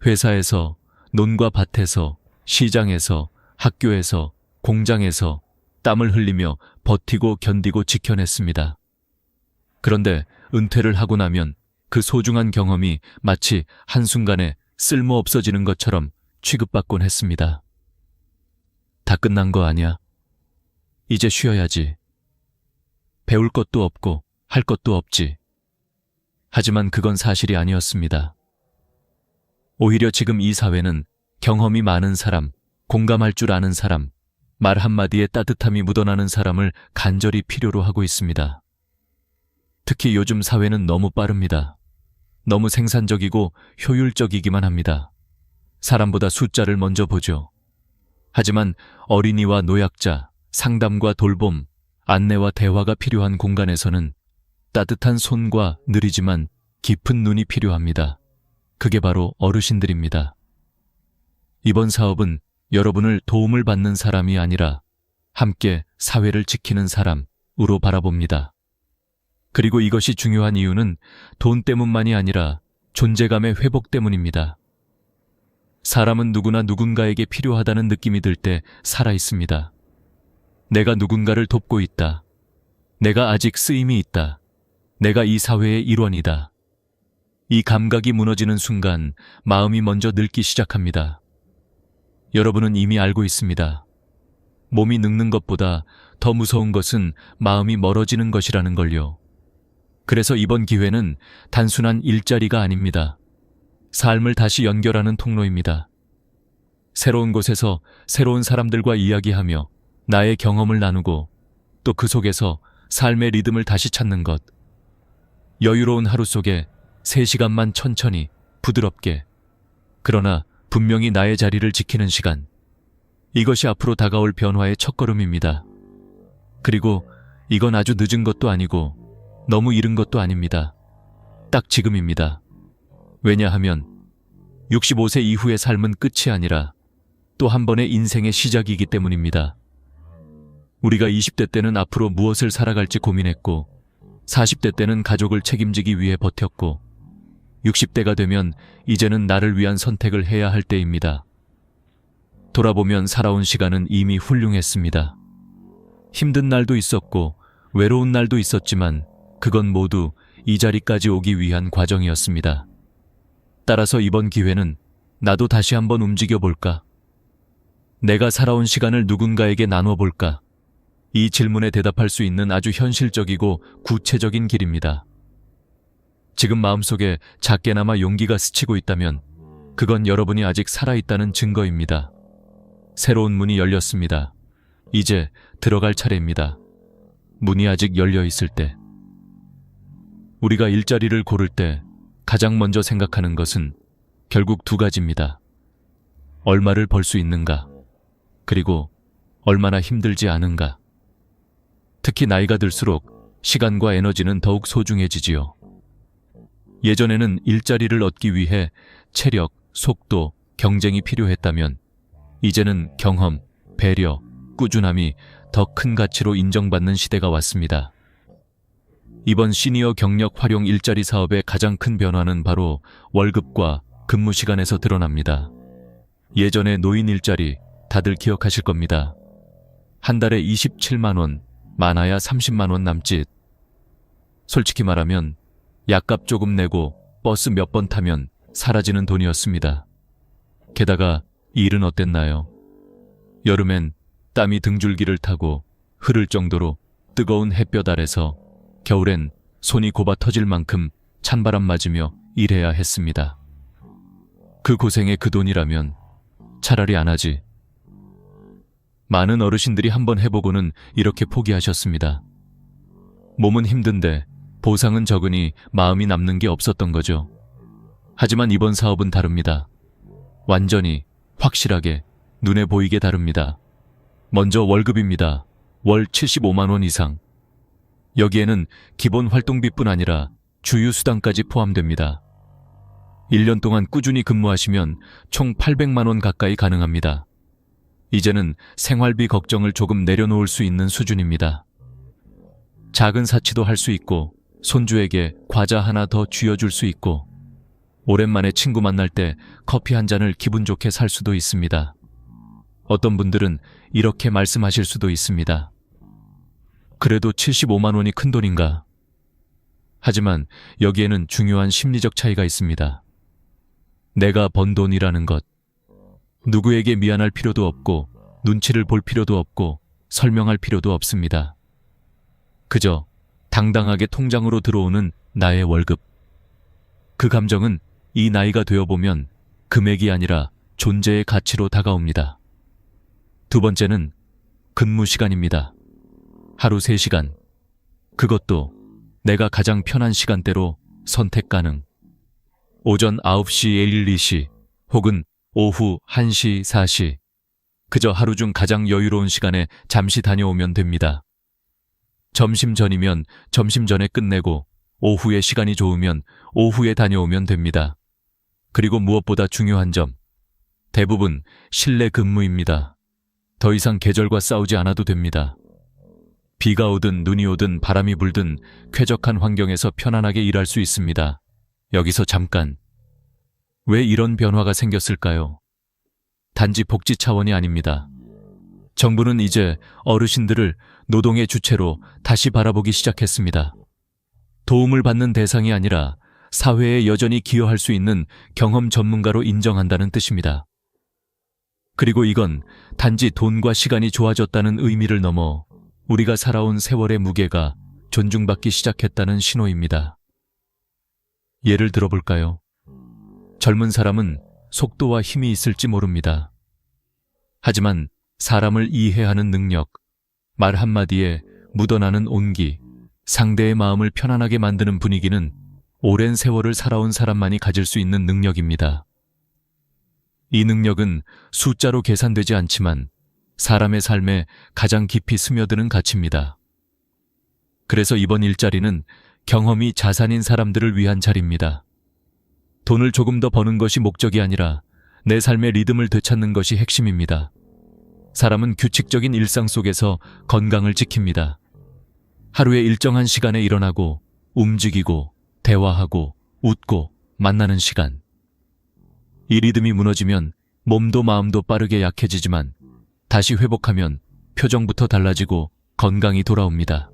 Speaker 1: 회사에서, 논과 밭에서, 시장에서, 학교에서, 공장에서 땀을 흘리며 버티고 견디고 지켜냈습니다. 그런데 은퇴를 하고 나면 그 소중한 경험이 마치 한순간에 쓸모 없어지는 것처럼 취급받곤 했습니다. 다 끝난 거 아니야? 이제 쉬어야지. 배울 것도 없고 할 것도 없지. 하지만 그건 사실이 아니었습니다. 오히려 지금 이 사회는 경험이 많은 사람, 공감할 줄 아는 사람, 말 한마디에 따뜻함이 묻어나는 사람을 간절히 필요로 하고 있습니다. 특히 요즘 사회는 너무 빠릅니다. 너무 생산적이고 효율적이기만 합니다. 사람보다 숫자를 먼저 보죠. 하지만 어린이와 노약자, 상담과 돌봄, 안내와 대화가 필요한 공간에서는 따뜻한 손과 느리지만 깊은 눈이 필요합니다. 그게 바로 어르신들입니다. 이번 사업은 여러분을 도움을 받는 사람이 아니라 함께 사회를 지키는 사람으로 바라봅니다. 그리고 이것이 중요한 이유는 돈 때문만이 아니라 존재감의 회복 때문입니다. 사람은 누구나 누군가에게 필요하다는 느낌이 들 때 살아 있습니다. 내가 누군가를 돕고 있다. 내가 아직 쓰임이 있다. 내가 이 사회의 일원이다. 이 감각이 무너지는 순간 마음이 먼저 늙기 시작합니다. 여러분은 이미 알고 있습니다. 몸이 늙는 것보다 더 무서운 것은 마음이 멀어지는 것이라는 걸요. 그래서 이번 기회는 단순한 일자리가 아닙니다. 삶을 다시 연결하는 통로입니다. 새로운 곳에서 새로운 사람들과 이야기하며 나의 경험을 나누고 또 그 속에서 삶의 리듬을 다시 찾는 것. 여유로운 하루 속에 3시간만 천천히, 부드럽게, 그러나 분명히 나의 자리를 지키는 시간. 이것이 앞으로 다가올 변화의 첫걸음입니다. 그리고 이건 아주 늦은 것도 아니고 너무 이른 것도 아닙니다. 딱 지금입니다. 왜냐하면 65세 이후의 삶은 끝이 아니라 또 한 번의 인생의 시작이기 때문입니다. 우리가 20대 때는 앞으로 무엇을 살아갈지 고민했고 40대 때는 가족을 책임지기 위해 버텼고 60대가 되면 이제는 나를 위한 선택을 해야 할 때입니다. 돌아보면 살아온 시간은 이미 훌륭했습니다. 힘든 날도 있었고 외로운 날도 있었지만 그건 모두 이 자리까지 오기 위한 과정이었습니다. 따라서 이번 기회는 나도 다시 한번 움직여볼까? 내가 살아온 시간을 누군가에게 나눠볼까? 이 질문에 대답할 수 있는 아주 현실적이고 구체적인 길입니다. 지금 마음속에 작게나마 용기가 스치고 있다면 그건 여러분이 아직 살아있다는 증거입니다. 새로운 문이 열렸습니다. 이제 들어갈 차례입니다. 문이 아직 열려 있을 때. 우리가 일자리를 고를 때 가장 먼저 생각하는 것은 결국 두 가지입니다. 얼마를 벌 수 있는가, 그리고 얼마나 힘들지 않은가. 특히 나이가 들수록 시간과 에너지는 더욱 소중해지지요. 예전에는 일자리를 얻기 위해 체력, 속도, 경쟁이 필요했다면 이제는 경험, 배려, 꾸준함이 더 큰 가치로 인정받는 시대가 왔습니다. 이번 시니어 경력 활용 일자리 사업의 가장 큰 변화는 바로 월급과 근무 시간에서 드러납니다. 예전의 노인 일자리 다들 기억하실 겁니다. 한 달에 27만 원, 많아야 30만 원 남짓. 솔직히 말하면 약값 조금 내고 버스 몇 번 타면 사라지는 돈이었습니다. 게다가 일은 어땠나요? 여름엔 땀이 등줄기를 타고 흐를 정도로 뜨거운 햇볕 아래서, 겨울엔 손이 곱아 터질 만큼 찬바람 맞으며 일해야 했습니다. 그 고생에 그 돈이라면 차라리 안 하지. 많은 어르신들이 한번 해보고는 이렇게 포기하셨습니다. 몸은 힘든데 보상은 적으니 마음이 남는 게 없었던 거죠. 하지만 이번 사업은 다릅니다. 완전히, 확실하게, 눈에 보이게 다릅니다. 먼저 월급입니다. 월 75만 원 이상. 여기에는 기본 활동비뿐 아니라 주유수당까지 포함됩니다. 1년 동안 꾸준히 근무하시면 총 800만 원 가까이 가능합니다. 이제는 생활비 걱정을 조금 내려놓을 수 있는 수준입니다. 작은 사치도 할 수 있고, 손주에게 과자 하나 더 쥐어줄 수 있고, 오랜만에 친구 만날 때 커피 한 잔을 기분 좋게 살 수도 있습니다. 어떤 분들은 이렇게 말씀하실 수도 있습니다. 그래도 75만 원이 큰 돈인가? 하지만 여기에는 중요한 심리적 차이가 있습니다. 내가 번 돈이라는 것. 누구에게 미안할 필요도 없고, 눈치를 볼 필요도 없고, 설명할 필요도 없습니다. 그저 당당하게 통장으로 들어오는 나의 월급. 그 감정은 이 나이가 되어보면 금액이 아니라 존재의 가치로 다가옵니다. 두 번째는 근무 시간입니다. 하루 3시간. 그것도 내가 가장 편한 시간대로 선택 가능. 오전 9시 1, 2시 혹은 오후 1시 4시. 그저 하루 중 가장 여유로운 시간에 잠시 다녀오면 됩니다. 점심 전이면 점심 전에 끝내고, 오후에 시간이 좋으면 오후에 다녀오면 됩니다. 그리고 무엇보다 중요한 점, 대부분 실내 근무입니다. 더 이상 계절과 싸우지 않아도 됩니다. 비가 오든 눈이 오든 바람이 불든 쾌적한 환경에서 편안하게 일할 수 있습니다. 여기서 잠깐, 왜 이런 변화가 생겼을까요? 단지 복지 차원이 아닙니다. 정부는 이제 어르신들을 노동의 주체로 다시 바라보기 시작했습니다. 도움을 받는 대상이 아니라 사회에 여전히 기여할 수 있는 경험 전문가로 인정한다는 뜻입니다. 그리고 이건 단지 돈과 시간이 좋아졌다는 의미를 넘어 우리가 살아온 세월의 무게가 존중받기 시작했다는 신호입니다. 예를 들어볼까요? 젊은 사람은 속도와 힘이 있을지 모릅니다. 하지만 사람을 이해하는 능력, 말 한마디에 묻어나는 온기, 상대의 마음을 편안하게 만드는 분위기는 오랜 세월을 살아온 사람만이 가질 수 있는 능력입니다. 이 능력은 숫자로 계산되지 않지만 사람의 삶에 가장 깊이 스며드는 가치입니다. 그래서 이번 일자리는 경험이 자산인 사람들을 위한 자리입니다. 돈을 조금 더 버는 것이 목적이 아니라 내 삶의 리듬을 되찾는 것이 핵심입니다. 사람은 규칙적인 일상 속에서 건강을 지킵니다. 하루에 일정한 시간에 일어나고, 움직이고, 대화하고, 웃고, 만나는 시간. 이 리듬이 무너지면 몸도 마음도 빠르게 약해지지만 다시 회복하면 표정부터 달라지고 건강이 돌아옵니다.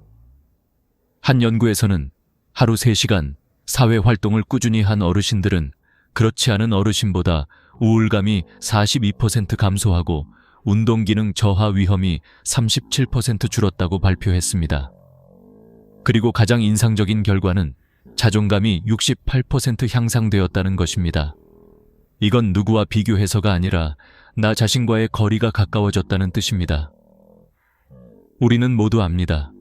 Speaker 1: 한 연구에서는 하루 3시간 사회활동을 꾸준히 한 어르신들은 그렇지 않은 어르신보다 우울감이 42% 감소하고 운동기능 저하 위험이 37% 줄었다고 발표했습니다. 그리고 가장 인상적인 결과는 자존감이 68% 향상되었다는 것입니다. 이건 누구와 비교해서가 아니라 나 자신과의 거리가 가까워졌다는 뜻입니다. 우리는 모두 압니다.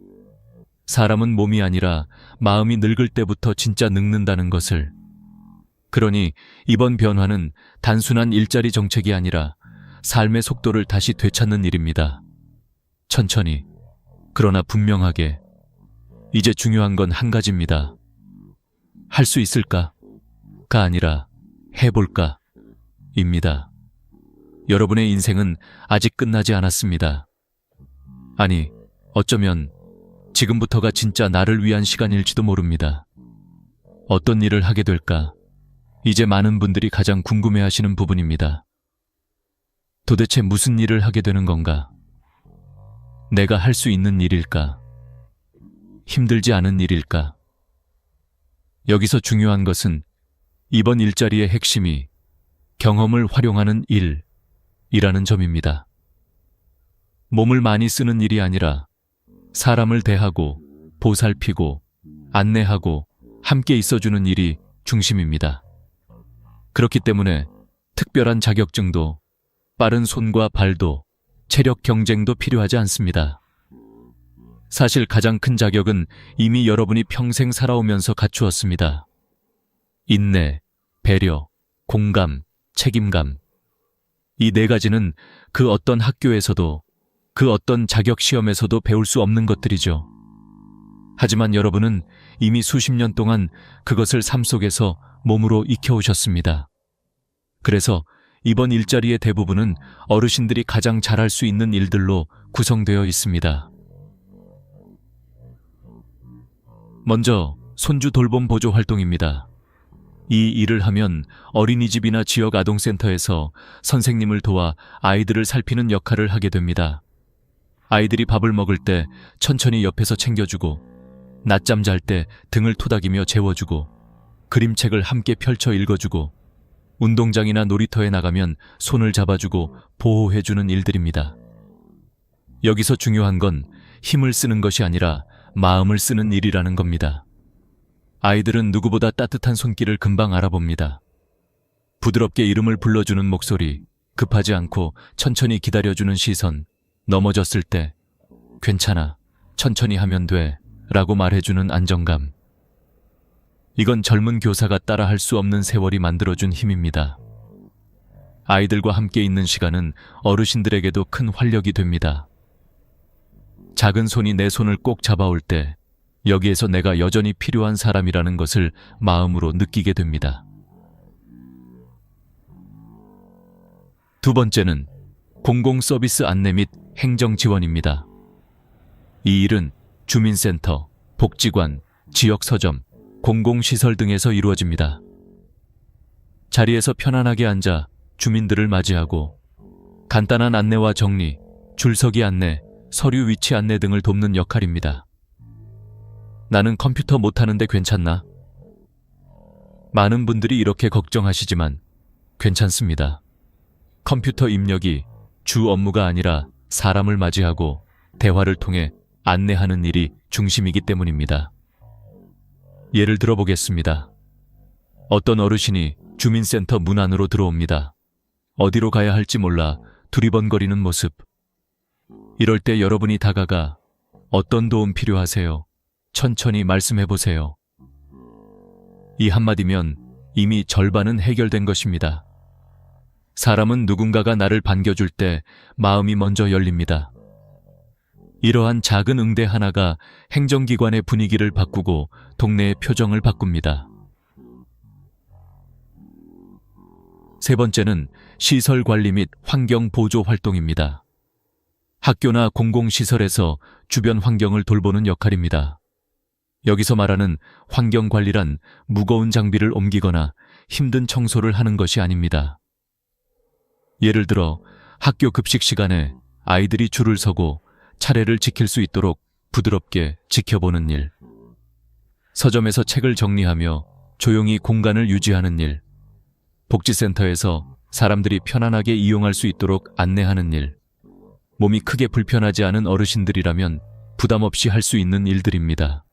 Speaker 1: 사람은 몸이 아니라 마음이 늙을 때부터 진짜 늙는다는 것을. 그러니 이번 변화는 단순한 일자리 정책이 아니라 삶의 속도를 다시 되찾는 일입니다. 천천히, 그러나 분명하게. 이제 중요한 건 한 가지입니다. 할 수 있을까? 가 아니라 해볼까? 입니다. 여러분의 인생은 아직 끝나지 않았습니다. 아니, 어쩌면 지금부터가 진짜 나를 위한 시간일지도 모릅니다. 어떤 일을 하게 될까? 이제 많은 분들이 가장 궁금해하시는 부분입니다. 도대체 무슨 일을 하게 되는 건가? 내가 할 수 있는 일일까? 힘들지 않은 일일까? 여기서 중요한 것은 이번 일자리의 핵심이 경험을 활용하는 일이라는 점입니다. 몸을 많이 쓰는 일이 아니라 사람을 대하고 보살피고 안내하고 함께 있어주는 일이 중심입니다. 그렇기 때문에 특별한 자격증도 빠른 손과 발도 체력 경쟁도 필요하지 않습니다. 사실 가장 큰 자격은 이미 여러분이 평생 살아오면서 갖추었습니다. 인내, 배려, 공감, 책임감. 이 네 가지는 그 어떤 학교에서도 그 어떤 자격 시험에서도 배울 수 없는 것들이죠. 하지만 여러분은 이미 수십 년 동안 그것을 삶 속에서 몸으로 익혀오셨습니다. 그래서 이번 일자리의 대부분은 어르신들이 가장 잘할 수 있는 일들로 구성되어 있습니다. 먼저 손주 돌봄 보조 활동입니다. 이 일을 하면 어린이집이나 지역 아동센터에서 선생님을 도와 아이들을 살피는 역할을 하게 됩니다. 아이들이 밥을 먹을 때 천천히 옆에서 챙겨주고, 낮잠 잘 때 등을 토닥이며 재워주고, 그림책을 함께 펼쳐 읽어주고, 운동장이나 놀이터에 나가면 손을 잡아주고 보호해주는 일들입니다. 여기서 중요한 건 힘을 쓰는 것이 아니라 마음을 쓰는 일이라는 겁니다. 아이들은 누구보다 따뜻한 손길을 금방 알아봅니다. 부드럽게 이름을 불러주는 목소리, 급하지 않고 천천히 기다려주는 시선, 넘어졌을 때 괜찮아, 천천히 하면 돼 라고 말해주는 안정감. 이건 젊은 교사가 따라할 수 없는 세월이 만들어준 힘입니다. 아이들과 함께 있는 시간은 어르신들에게도 큰 활력이 됩니다. 작은 손이 내 손을 꼭 잡아올 때 여기에서 내가 여전히 필요한 사람이라는 것을 마음으로 느끼게 됩니다. 두 번째는 공공 서비스 안내 및 행정 지원입니다. 이 일은 주민센터, 복지관, 지역 서점, 공공시설 등에서 이루어집니다. 자리에서 편안하게 앉아 주민들을 맞이하고 간단한 안내와 정리, 줄서기 안내, 서류 위치 안내 등을 돕는 역할입니다. 나는 컴퓨터 못하는데 괜찮나? 많은 분들이 이렇게 걱정하시지만 괜찮습니다. 컴퓨터 입력이 주 업무가 아니라 사람을 맞이하고 대화를 통해 안내하는 일이 중심이기 때문입니다. 예를 들어보겠습니다. 어떤 어르신이 주민센터 문 안으로 들어옵니다. 어디로 가야 할지 몰라 두리번거리는 모습. 이럴 때 여러분이 다가가 어떤 도움 필요하세요? 천천히 말씀해보세요. 이 한마디면 이미 절반은 해결된 것입니다. 사람은 누군가가 나를 반겨줄 때 마음이 먼저 열립니다. 이러한 작은 응대 하나가 행정기관의 분위기를 바꾸고 동네의 표정을 바꿉니다. 세 번째는 시설 관리 및 환경 보조 활동입니다. 학교나 공공시설에서 주변 환경을 돌보는 역할입니다. 여기서 말하는 환경관리란 무거운 장비를 옮기거나 힘든 청소를 하는 것이 아닙니다. 예를 들어 학교 급식 시간에 아이들이 줄을 서고 차례를 지킬 수 있도록 부드럽게 지켜보는 일, 서점에서 책을 정리하며 조용히 공간을 유지하는 일, 복지센터에서 사람들이 편안하게 이용할 수 있도록 안내하는 일, 몸이 크게 불편하지 않은 어르신들이라면 부담 없이 할 수 있는 일들입니다.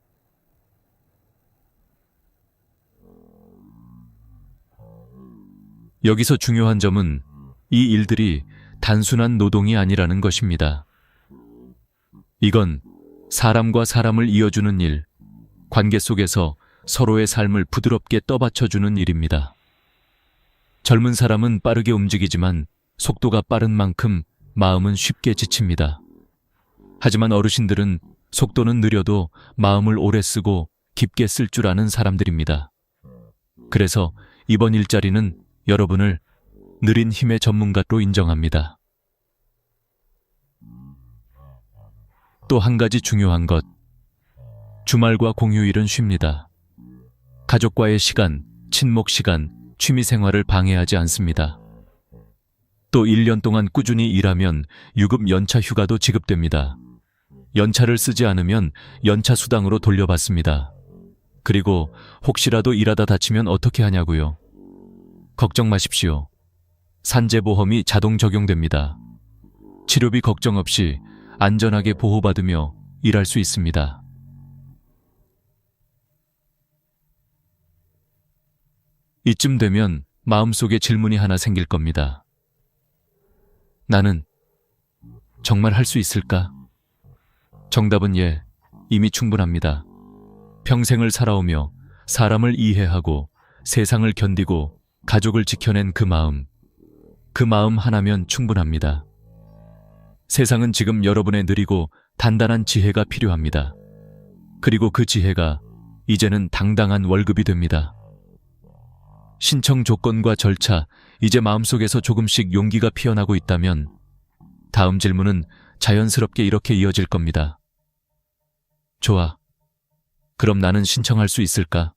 Speaker 1: 여기서 중요한 점은 이 일들이 단순한 노동이 아니라는 것입니다. 이건 사람과 사람을 이어주는 일, 관계 속에서 서로의 삶을 부드럽게 떠받쳐주는 일입니다. 젊은 사람은 빠르게 움직이지만 속도가 빠른 만큼 마음은 쉽게 지칩니다. 하지만 어르신들은 속도는 느려도 마음을 오래 쓰고 깊게 쓸 줄 아는 사람들입니다. 그래서 이번 일자리는 여러분을 느린 힘의 전문가로 인정합니다. 또 한 가지 중요한 것, 주말과 공휴일은 쉽니다. 가족과의 시간, 친목 시간, 취미 생활을 방해하지 않습니다. 또 1년 동안 꾸준히 일하면 유급 연차 휴가도 지급됩니다. 연차를 쓰지 않으면 연차 수당으로 돌려받습니다. 그리고 혹시라도 일하다 다치면 어떻게 하냐고요? 걱정 마십시오. 산재보험이 자동 적용됩니다. 치료비 걱정 없이 안전하게 보호받으며 일할 수 있습니다. 이쯤 되면 마음속에 질문이 하나 생길 겁니다. 나는 정말 할 수 있을까? 정답은 예, 이미 충분합니다. 평생을 살아오며 사람을 이해하고 세상을 견디고 가족을 지켜낸 그 마음 하나면 충분합니다. 세상은 지금 여러분의 느리고 단단한 지혜가 필요합니다. 그리고 그 지혜가 이제는 당당한 월급이 됩니다. 신청 조건과 절차, 이제 마음속에서 조금씩 용기가 피어나고 있다면 다음 질문은 자연스럽게 이렇게 이어질 겁니다. 좋아. 그럼 나는 신청할 수 있을까?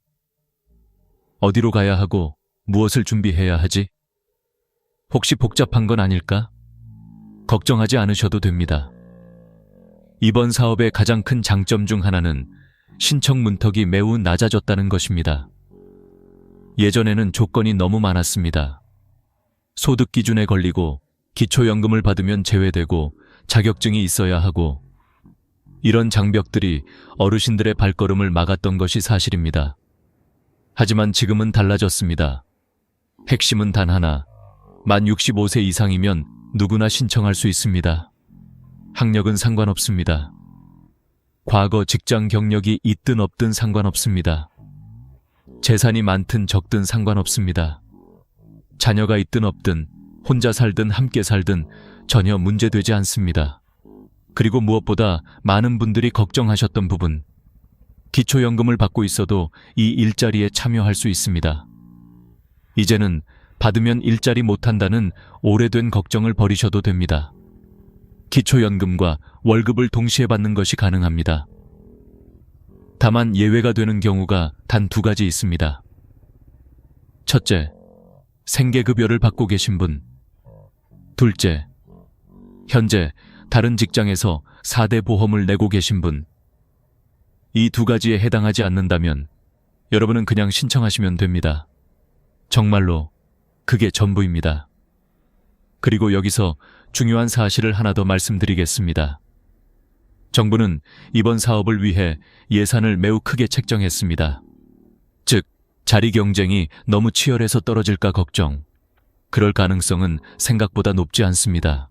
Speaker 1: 어디로 가야 하고 무엇을 준비해야 하지? 혹시 복잡한 건 아닐까? 걱정하지 않으셔도 됩니다. 이번 사업의 가장 큰 장점 중 하나는 신청 문턱이 매우 낮아졌다는 것입니다. 예전에는 조건이 너무 많았습니다. 소득 기준에 걸리고 기초연금을 받으면 제외되고 자격증이 있어야 하고 이런 장벽들이 어르신들의 발걸음을 막았던 것이 사실입니다. 하지만 지금은 달라졌습니다. 핵심은 단 하나, 만 65세 이상이면 누구나 신청할 수 있습니다. 학력은 상관없습니다. 과거 직장 경력이 있든 없든 상관없습니다. 재산이 많든 적든 상관없습니다. 자녀가 있든 없든 혼자 살든 함께 살든 전혀 문제되지 않습니다. 그리고 무엇보다 많은 분들이 걱정하셨던 부분, 기초연금을 받고 있어도 이 일자리에 참여할 수 있습니다. 이제는 받으면 일자리 못한다는 오래된 걱정을 버리셔도 됩니다. 기초연금과 월급을 동시에 받는 것이 가능합니다. 다만 예외가 되는 경우가 단 2가지 있습니다. 첫째, 생계급여를 받고 계신 분. 둘째, 현재 다른 직장에서 4대 보험을 내고 계신 분. 이 2가지에 해당하지 않는다면 여러분은 그냥 신청하시면 됩니다. 정말로 그게 전부입니다. 그리고 여기서 중요한 사실을 하나 더 말씀드리겠습니다. 정부는 이번 사업을 위해 예산을 매우 크게 책정했습니다. 즉, 자리 경쟁이 너무 치열해서 떨어질까 걱정. 그럴 가능성은 생각보다 높지 않습니다.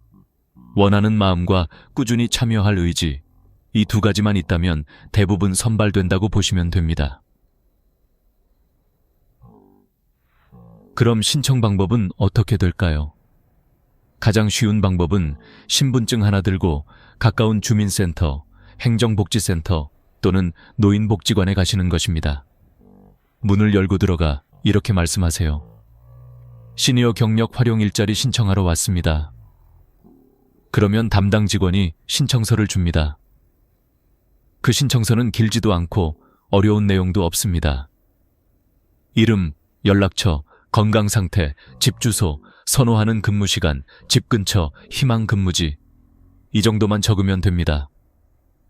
Speaker 1: 원하는 마음과 꾸준히 참여할 의지, 이 2가지만 있다면 대부분 선발된다고 보시면 됩니다. 그럼 신청 방법은 어떻게 될까요? 가장 쉬운 방법은 신분증 하나 들고 가까운 주민센터, 행정복지센터 또는 노인복지관에 가시는 것입니다. 문을 열고 들어가 이렇게 말씀하세요. 시니어 경력 활용 일자리 신청하러 왔습니다. 그러면 담당 직원이 신청서를 줍니다. 그 신청서는 길지도 않고 어려운 내용도 없습니다. 이름, 연락처, 건강상태, 집 주소, 선호하는 근무시간, 집 근처, 희망 근무지, 이 정도만 적으면 됩니다.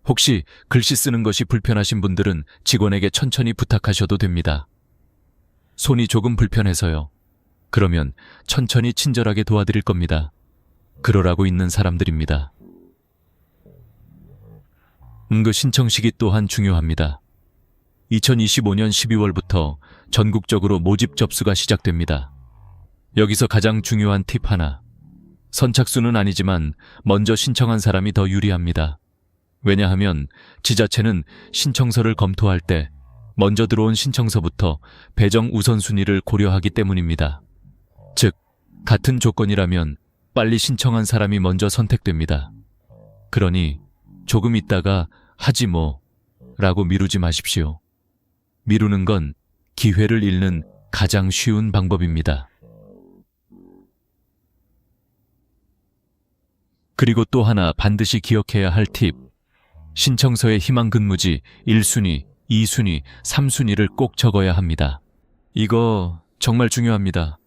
Speaker 1: 혹시 글씨 쓰는 것이 불편하신 분들은 직원에게 천천히 부탁하셔도 됩니다. 손이 조금 불편해서요. 그러면 천천히 친절하게 도와드릴 겁니다. 그러라고 있는 사람들입니다. 그 신청식이 또한 중요합니다. 2025년 12월부터 전국적으로 모집 접수가 시작됩니다. 여기서 가장 중요한 팁 하나. 선착순은 아니지만 먼저 신청한 사람이 더 유리합니다. 왜냐하면 지자체는 신청서를 검토할 때 먼저 들어온 신청서부터 배정 우선순위를 고려하기 때문입니다. 즉, 같은 조건이라면 빨리 신청한 사람이 먼저 선택됩니다. 그러니 조금 있다가 하지 뭐 라고 미루지 마십시오. 미루는 건 기회를 잃는 가장 쉬운 방법입니다. 그리고 또 하나 반드시 기억해야 할 팁. 신청서의 희망 근무지 1순위, 2순위, 3순위를 꼭 적어야 합니다. 이거 정말 중요합니다.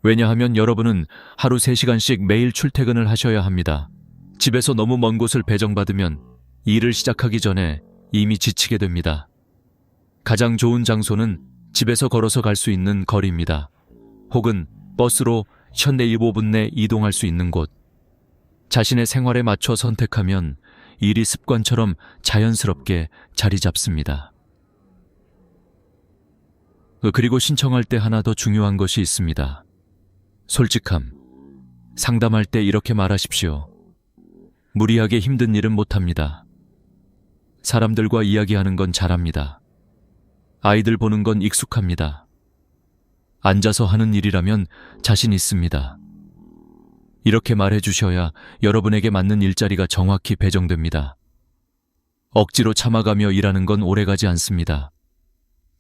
Speaker 1: 왜냐하면 여러분은 하루 3시간씩 매일 출퇴근을 하셔야 합니다. 집에서 너무 먼 곳을 배정받으면 일을 시작하기 전에 이미 지치게 됩니다. 가장 좋은 장소는 집에서 걸어서 갈 수 있는 거리입니다. 혹은 버스로 현대 15분 내 이동할 수 있는 곳. 자신의 생활에 맞춰 선택하면 일이 습관처럼 자연스럽게 자리 잡습니다. 그리고 신청할 때 하나 더 중요한 것이 있습니다. 솔직함. 상담할 때 이렇게 말하십시오. 무리하게 힘든 일은 못합니다. 사람들과 이야기하는 건 잘합니다. 아이들 보는 건 익숙합니다. 앉아서 하는 일이라면 자신 있습니다. 이렇게 말해 주셔야 여러분에게 맞는 일자리가 정확히 배정됩니다. 억지로 참아가며 일하는 건 오래가지 않습니다.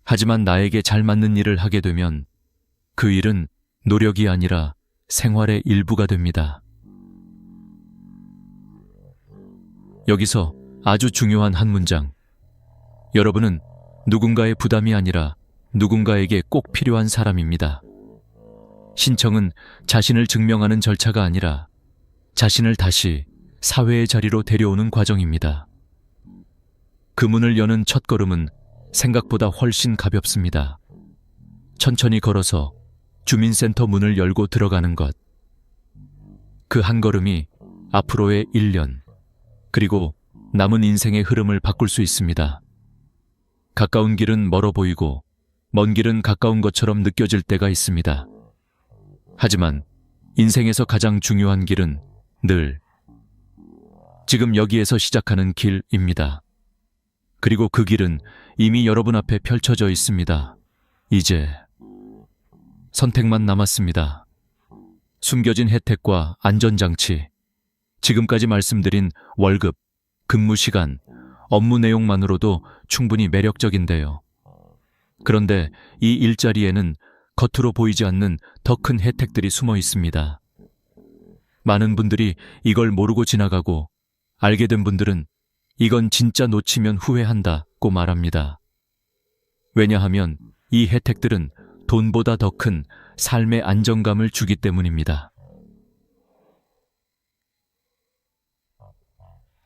Speaker 1: 하지만 나에게 잘 맞는 일을 하게 되면 그 일은 노력이 아니라 생활의 일부가 됩니다. 여기서 아주 중요한 한 문장. 여러분은 누군가의 부담이 아니라 누군가에게 꼭 필요한 사람입니다. 신청은 자신을 증명하는 절차가 아니라 자신을 다시 사회의 자리로 데려오는 과정입니다. 그 문을 여는 첫걸음은 생각보다 훨씬 가볍습니다. 천천히 걸어서 주민센터 문을 열고 들어가는 것. 그 한 걸음이 앞으로의 1년, 그리고 남은 인생의 흐름을 바꿀 수 있습니다. 가까운 길은 멀어 보이고 먼 길은 가까운 것처럼 느껴질 때가 있습니다. 하지만 인생에서 가장 중요한 길은 늘 지금 여기에서 시작하는 길입니다. 그리고 그 길은 이미 여러분 앞에 펼쳐져 있습니다. 이제 선택만 남았습니다. 숨겨진 혜택과 안전장치, 지금까지 말씀드린 월급, 근무 시간, 업무 내용만으로도 충분히 매력적인데요. 그런데 이 일자리에는 겉으로 보이지 않는 더 큰 혜택들이 숨어 있습니다. 많은 분들이 이걸 모르고 지나가고 알게 된 분들은 이건 진짜 놓치면 후회한다고 말합니다. 왜냐하면 이 혜택들은 돈보다 더 큰 삶의 안정감을 주기 때문입니다.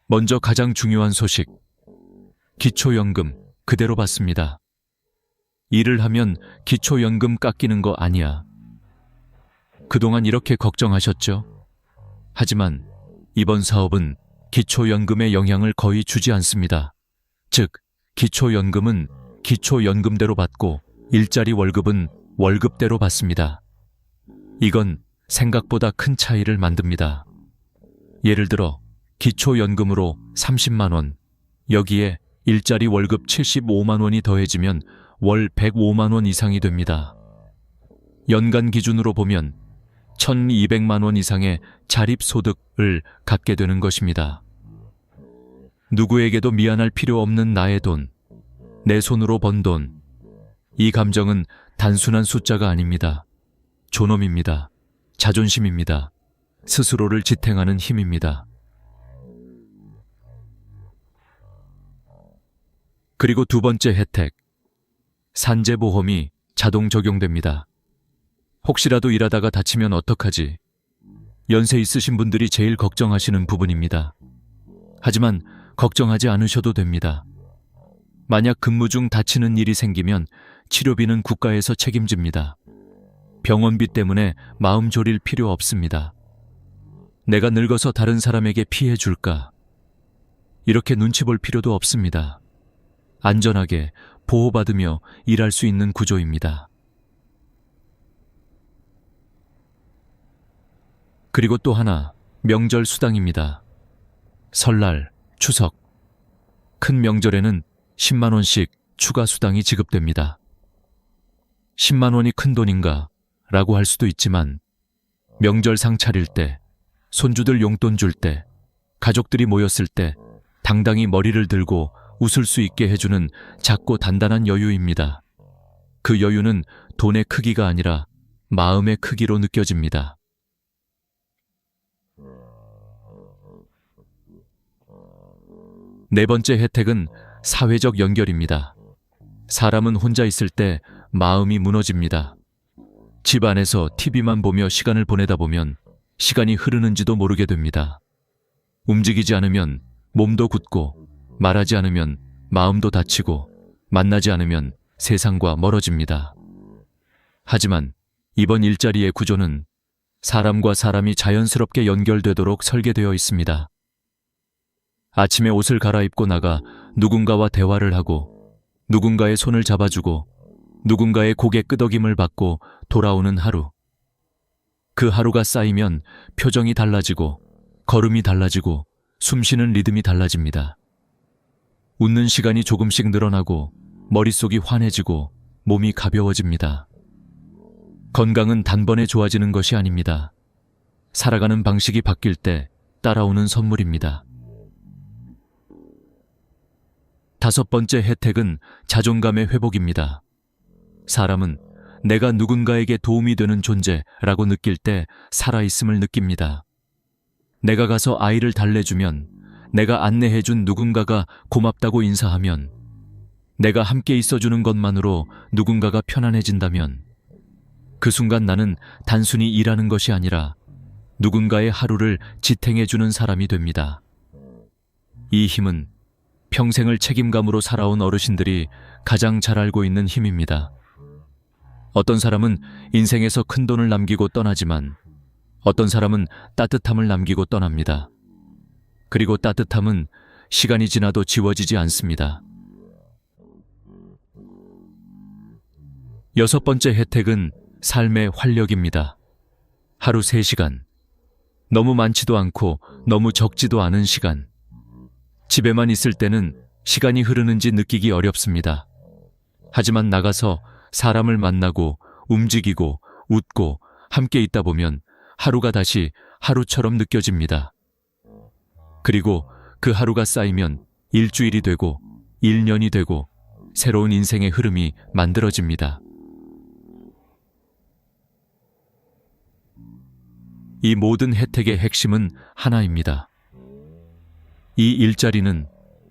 Speaker 1: 먼저 가장 중요한 소식. 기초연금 그대로 받습니다. 일을 하면 기초연금 깎이는 거 아니야. 그동안 이렇게 걱정하셨죠? 하지만 이번 사업은 기초연금에 영향을 거의 주지 않습니다. 즉, 기초연금은 기초연금대로 받고 일자리 월급은 월급대로 받습니다. 이건 생각보다 큰 차이를 만듭니다. 예를 들어 기초연금으로 30만 원, 여기에 일자리 월급 75만 원이 더해지면 월 105만 원 이상이 됩니다. 연간 기준으로 보면 1,200만 원 이상의 자립소득을 갖게 되는 것입니다. 누구에게도 미안할 필요 없는 나의 돈, 내 손으로 번 돈. 이 감정은 단순한 숫자가 아닙니다. 존엄입니다. 자존심입니다. 스스로를 지탱하는 힘입니다. 그리고 두 번째 혜택. 산재보험이 자동 적용됩니다. 혹시라도 일하다가 다치면 어떡하지? 연세 있으신 분들이 제일 걱정하시는 부분입니다. 하지만 걱정하지 않으셔도 됩니다. 만약 근무 중 다치는 일이 생기면 치료비는 국가에서 책임집니다. 병원비 때문에 마음 졸일 필요 없습니다. 내가 늙어서 다른 사람에게 피해 줄까? 이렇게 눈치 볼 필요도 없습니다. 안전하게 보호받으며 일할 수 있는 구조입니다. 그리고 또 하나, 명절 수당입니다. 설날, 추석, 큰 명절에는 10만 원씩 추가 수당이 지급됩니다. 10만 원이 큰 돈인가? 라고 할 수도 있지만 명절상 차릴 때, 손주들 용돈 줄 때, 가족들이 모였을 때 당당히 머리를 들고 웃을 수 있게 해주는 작고 단단한 여유입니다. 그 여유는 돈의 크기가 아니라 마음의 크기로 느껴집니다. 네 번째 혜택은 사회적 연결입니다. 사람은 혼자 있을 때 마음이 무너집니다. 집 안에서 TV만 보며 시간을 보내다 보면 시간이 흐르는지도 모르게 됩니다. 움직이지 않으면 몸도 굳고, 말하지 않으면 마음도 다치고, 만나지 않으면 세상과 멀어집니다. 하지만 이번 일자리의 구조는 사람과 사람이 자연스럽게 연결되도록 설계되어 있습니다. 아침에 옷을 갈아입고 나가 누군가와 대화를 하고, 누군가의 손을 잡아주고, 누군가의 고개 끄덕임을 받고 돌아오는 하루. 그 하루가 쌓이면 표정이 달라지고, 걸음이 달라지고, 숨쉬는 리듬이 달라집니다. 웃는 시간이 조금씩 늘어나고, 머릿속이 환해지고, 몸이 가벼워집니다. 건강은 단번에 좋아지는 것이 아닙니다. 살아가는 방식이 바뀔 때 따라오는 선물입니다. 다섯 번째 혜택은 자존감의 회복입니다. 사람은 내가 누군가에게 도움이 되는 존재라고 느낄 때 살아있음을 느낍니다. 내가 가서 아이를 달래주면, 내가 안내해준 누군가가 고맙다고 인사하면, 내가 함께 있어주는 것만으로 누군가가 편안해진다면, 그 순간 나는 단순히 일하는 것이 아니라 누군가의 하루를 지탱해주는 사람이 됩니다. 이 힘은 평생을 책임감으로 살아온 어르신들이 가장 잘 알고 있는 힘입니다. 어떤 사람은 인생에서 큰 돈을 남기고 떠나지만 어떤 사람은 따뜻함을 남기고 떠납니다. 그리고 따뜻함은 시간이 지나도 지워지지 않습니다. 여섯 번째 혜택은 삶의 활력입니다. 하루 3시간. 너무 많지도 않고 너무 적지도 않은 시간. 집에만 있을 때는 시간이 흐르는지 느끼기 어렵습니다. 하지만 나가서 사람을 만나고 움직이고 웃고 함께 있다 보면 하루가 다시 하루처럼 느껴집니다. 그리고 그 하루가 쌓이면 일주일이 되고 1년이 되고 새로운 인생의 흐름이 만들어집니다. 이 모든 혜택의 핵심은 하나입니다. 이 일자리는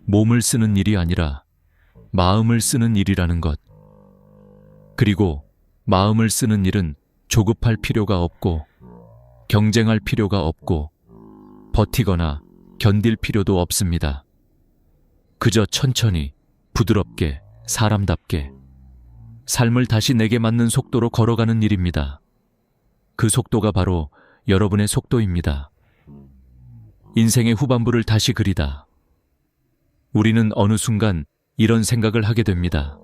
Speaker 1: 몸을 쓰는 일이 아니라 마음을 쓰는 일이라는 것. 그리고 마음을 쓰는 일은 조급할 필요가 없고, 경쟁할 필요가 없고, 버티거나 견딜 필요도 없습니다. 그저 천천히, 부드럽게, 사람답게, 삶을 다시 내게 맞는 속도로 걸어가는 일입니다. 그 속도가 바로 여러분의 속도입니다. 인생의 후반부를 다시 그리다. 우리는 어느 순간 이런 생각을 하게 됩니다.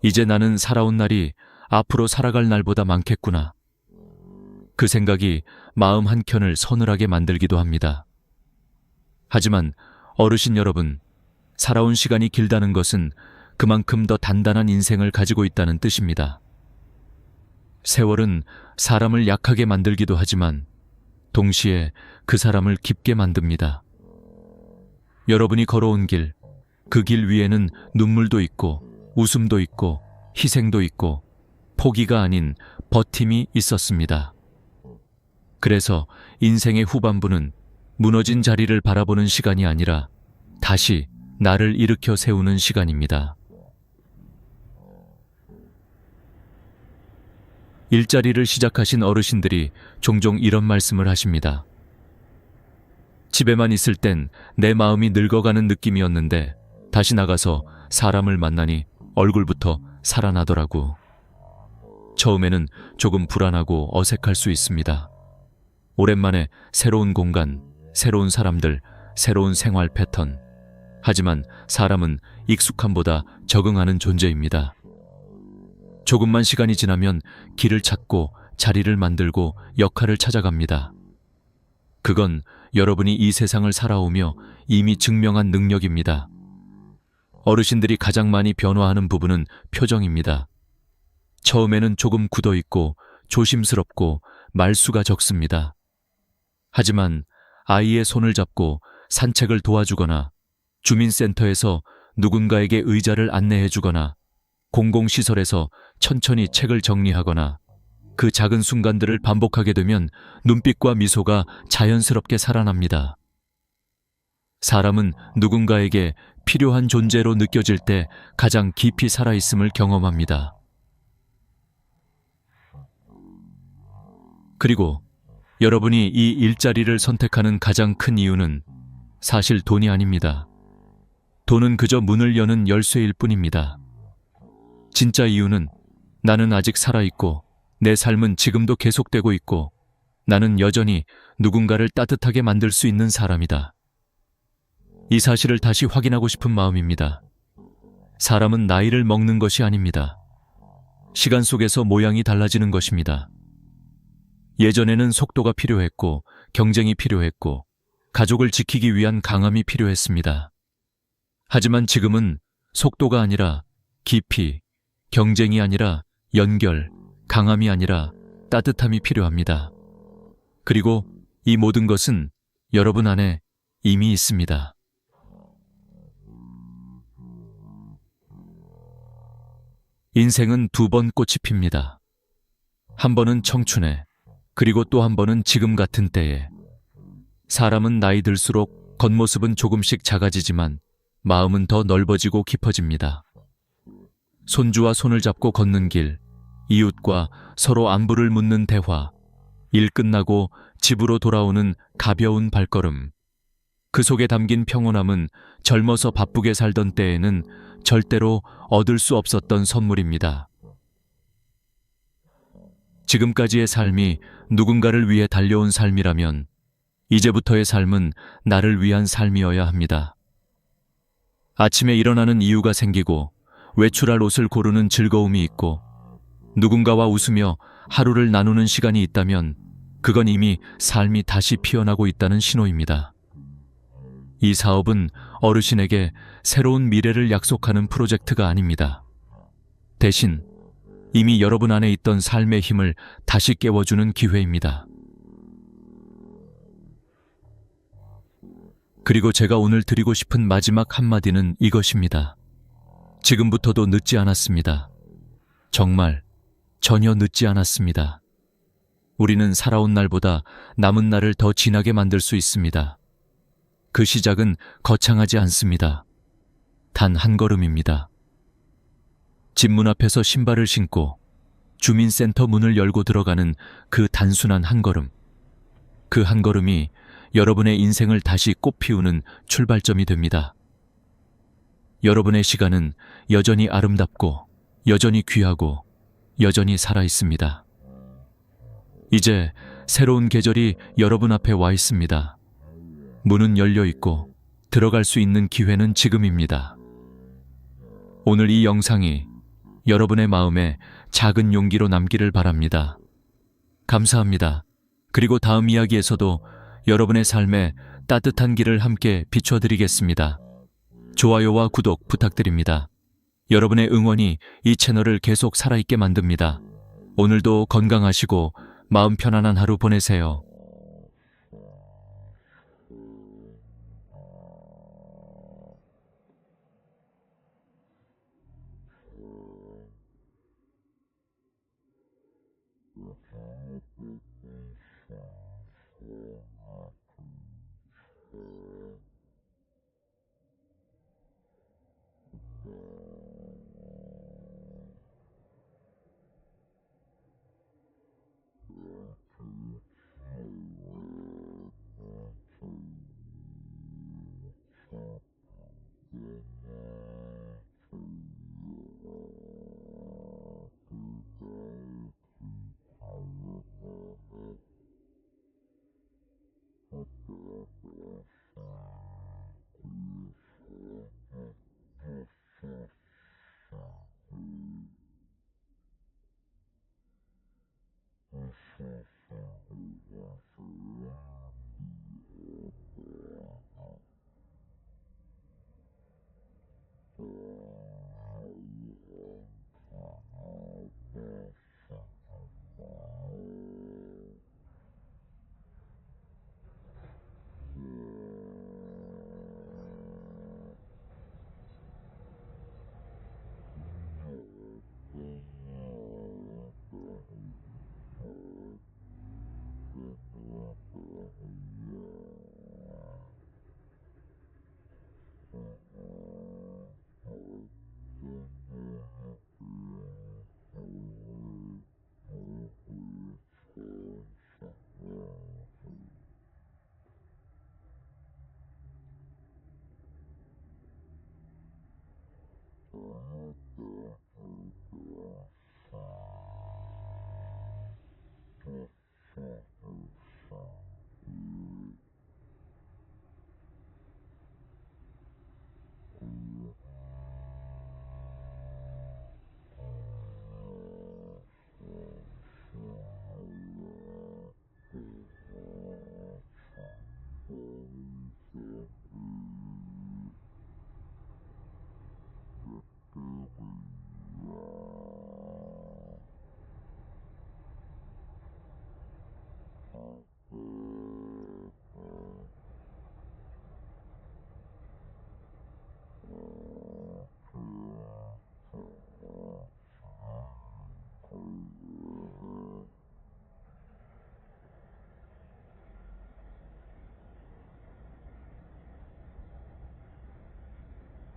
Speaker 1: 이제 나는 살아온 날이 앞으로 살아갈 날보다 많겠구나. 그 생각이 마음 한켠을 서늘하게 만들기도 합니다. 하지만 어르신 여러분, 살아온 시간이 길다는 것은 그만큼 더 단단한 인생을 가지고 있다는 뜻입니다. 세월은 사람을 약하게 만들기도 하지만 동시에 그 사람을 깊게 만듭니다. 여러분이 걸어온 길, 그 길 위에는 눈물도 있고 웃음도 있고 희생도 있고 포기가 아닌 버팀이 있었습니다. 그래서 인생의 후반부는 무너진 자리를 바라보는 시간이 아니라 다시 나를 일으켜 세우는 시간입니다. 일자리를 시작하신 어르신들이 종종 이런 말씀을 하십니다. 집에만 있을 땐 내 마음이 늙어가는 느낌이었는데 다시 나가서 사람을 만나니 얼굴부터 살아나더라고. 처음에는 조금 불안하고 어색할 수 있습니다. 오랜만에 새로운 공간, 새로운 사람들, 새로운 생활 패턴. 하지만 사람은 익숙함보다 적응하는 존재입니다. 조금만 시간이 지나면 길을 찾고 자리를 만들고 역할을 찾아갑니다. 그건 여러분이 이 세상을 살아오며 이미 증명한 능력입니다. 어르신들이 가장 많이 변화하는 부분은 표정입니다. 처음에는 조금 굳어있고 조심스럽고 말수가 적습니다. 하지만 아이의 손을 잡고 산책을 도와주거나 주민센터에서 누군가에게 의자를 안내해주거나 공공시설에서 천천히 책을 정리하거나 그 작은 순간들을 반복하게 되면 눈빛과 미소가 자연스럽게 살아납니다. 사람은 누군가에게 필요한 존재로 느껴질 때 가장 깊이 살아있음을 경험합니다. 그리고 여러분이 이 일자리를 선택하는 가장 큰 이유는 사실 돈이 아닙니다. 돈은 그저 문을 여는 열쇠일 뿐입니다. 진짜 이유는 나는 아직 살아있고 내 삶은 지금도 계속되고 있고 나는 여전히 누군가를 따뜻하게 만들 수 있는 사람이다. 이 사실을 다시 확인하고 싶은 마음입니다. 사람은 나이를 먹는 것이 아닙니다. 시간 속에서 모양이 달라지는 것입니다. 예전에는 속도가 필요했고 경쟁이 필요했고 가족을 지키기 위한 강함이 필요했습니다. 하지만 지금은 속도가 아니라 깊이, 경쟁이 아니라 연결, 강함이 아니라 따뜻함이 필요합니다. 그리고 이 모든 것은 여러분 안에 이미 있습니다. 인생은 두 번 꽃이 핍니다. 한 번은 청춘에, 그리고 또 한 번은 지금 같은 때에. 사람은 나이 들수록 겉모습은 조금씩 작아지지만 마음은 더 넓어지고 깊어집니다. 손주와 손을 잡고 걷는 길, 이웃과 서로 안부를 묻는 대화, 일 끝나고 집으로 돌아오는 가벼운 발걸음. 그 속에 담긴 평온함은 젊어서 바쁘게 살던 때에는 절대로 얻을 수 없었던 선물입니다. 지금까지의 삶이 누군가를 위해 달려온 삶이라면 이제부터의 삶은 나를 위한 삶이어야 합니다. 아침에 일어나는 이유가 생기고 외출할 옷을 고르는 즐거움이 있고 누군가와 웃으며 하루를 나누는 시간이 있다면 그건 이미 삶이 다시 피어나고 있다는 신호입니다. 이 사업은 어르신에게 새로운 미래를 약속하는 프로젝트가 아닙니다. 대신 이미 여러분 안에 있던 삶의 힘을 다시 깨워주는 기회입니다. 그리고 제가 오늘 드리고 싶은 마지막 한마디는 이것입니다. 지금부터도 늦지 않았습니다. 정말 전혀 늦지 않았습니다. 우리는 살아온 날보다 남은 날을 더 진하게 만들 수 있습니다. 그 시작은 거창하지 않습니다. 단 한 걸음입니다. 집 문 앞에서 신발을 신고 주민센터 문을 열고 들어가는 그 단순한 한 걸음. 그 한 걸음이 여러분의 인생을 다시 꽃피우는 출발점이 됩니다. 여러분의 시간은 여전히 아름답고 여전히 귀하고 여전히 살아있습니다. 이제 새로운 계절이 여러분 앞에 와 있습니다. 문은 열려 있고 들어갈 수 있는 기회는 지금입니다. 오늘 이 영상이 여러분의 마음에 작은 용기로 남기를 바랍니다. 감사합니다. 그리고 다음 이야기에서도 여러분의 삶에 따뜻한 길을 함께 비춰드리겠습니다. 좋아요와 구독 부탁드립니다. 여러분의 응원이 이 채널을 계속 살아있게 만듭니다. 오늘도 건강하시고 마음 편안한 하루 보내세요.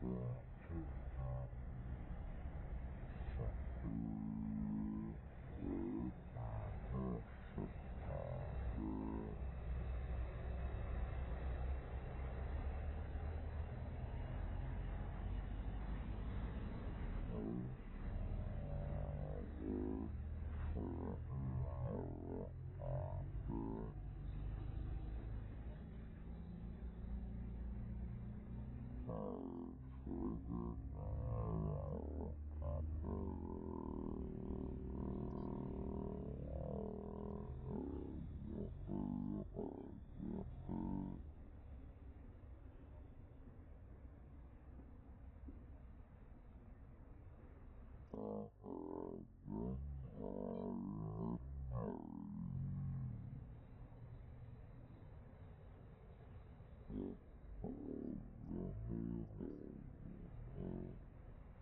Speaker 2: Oh,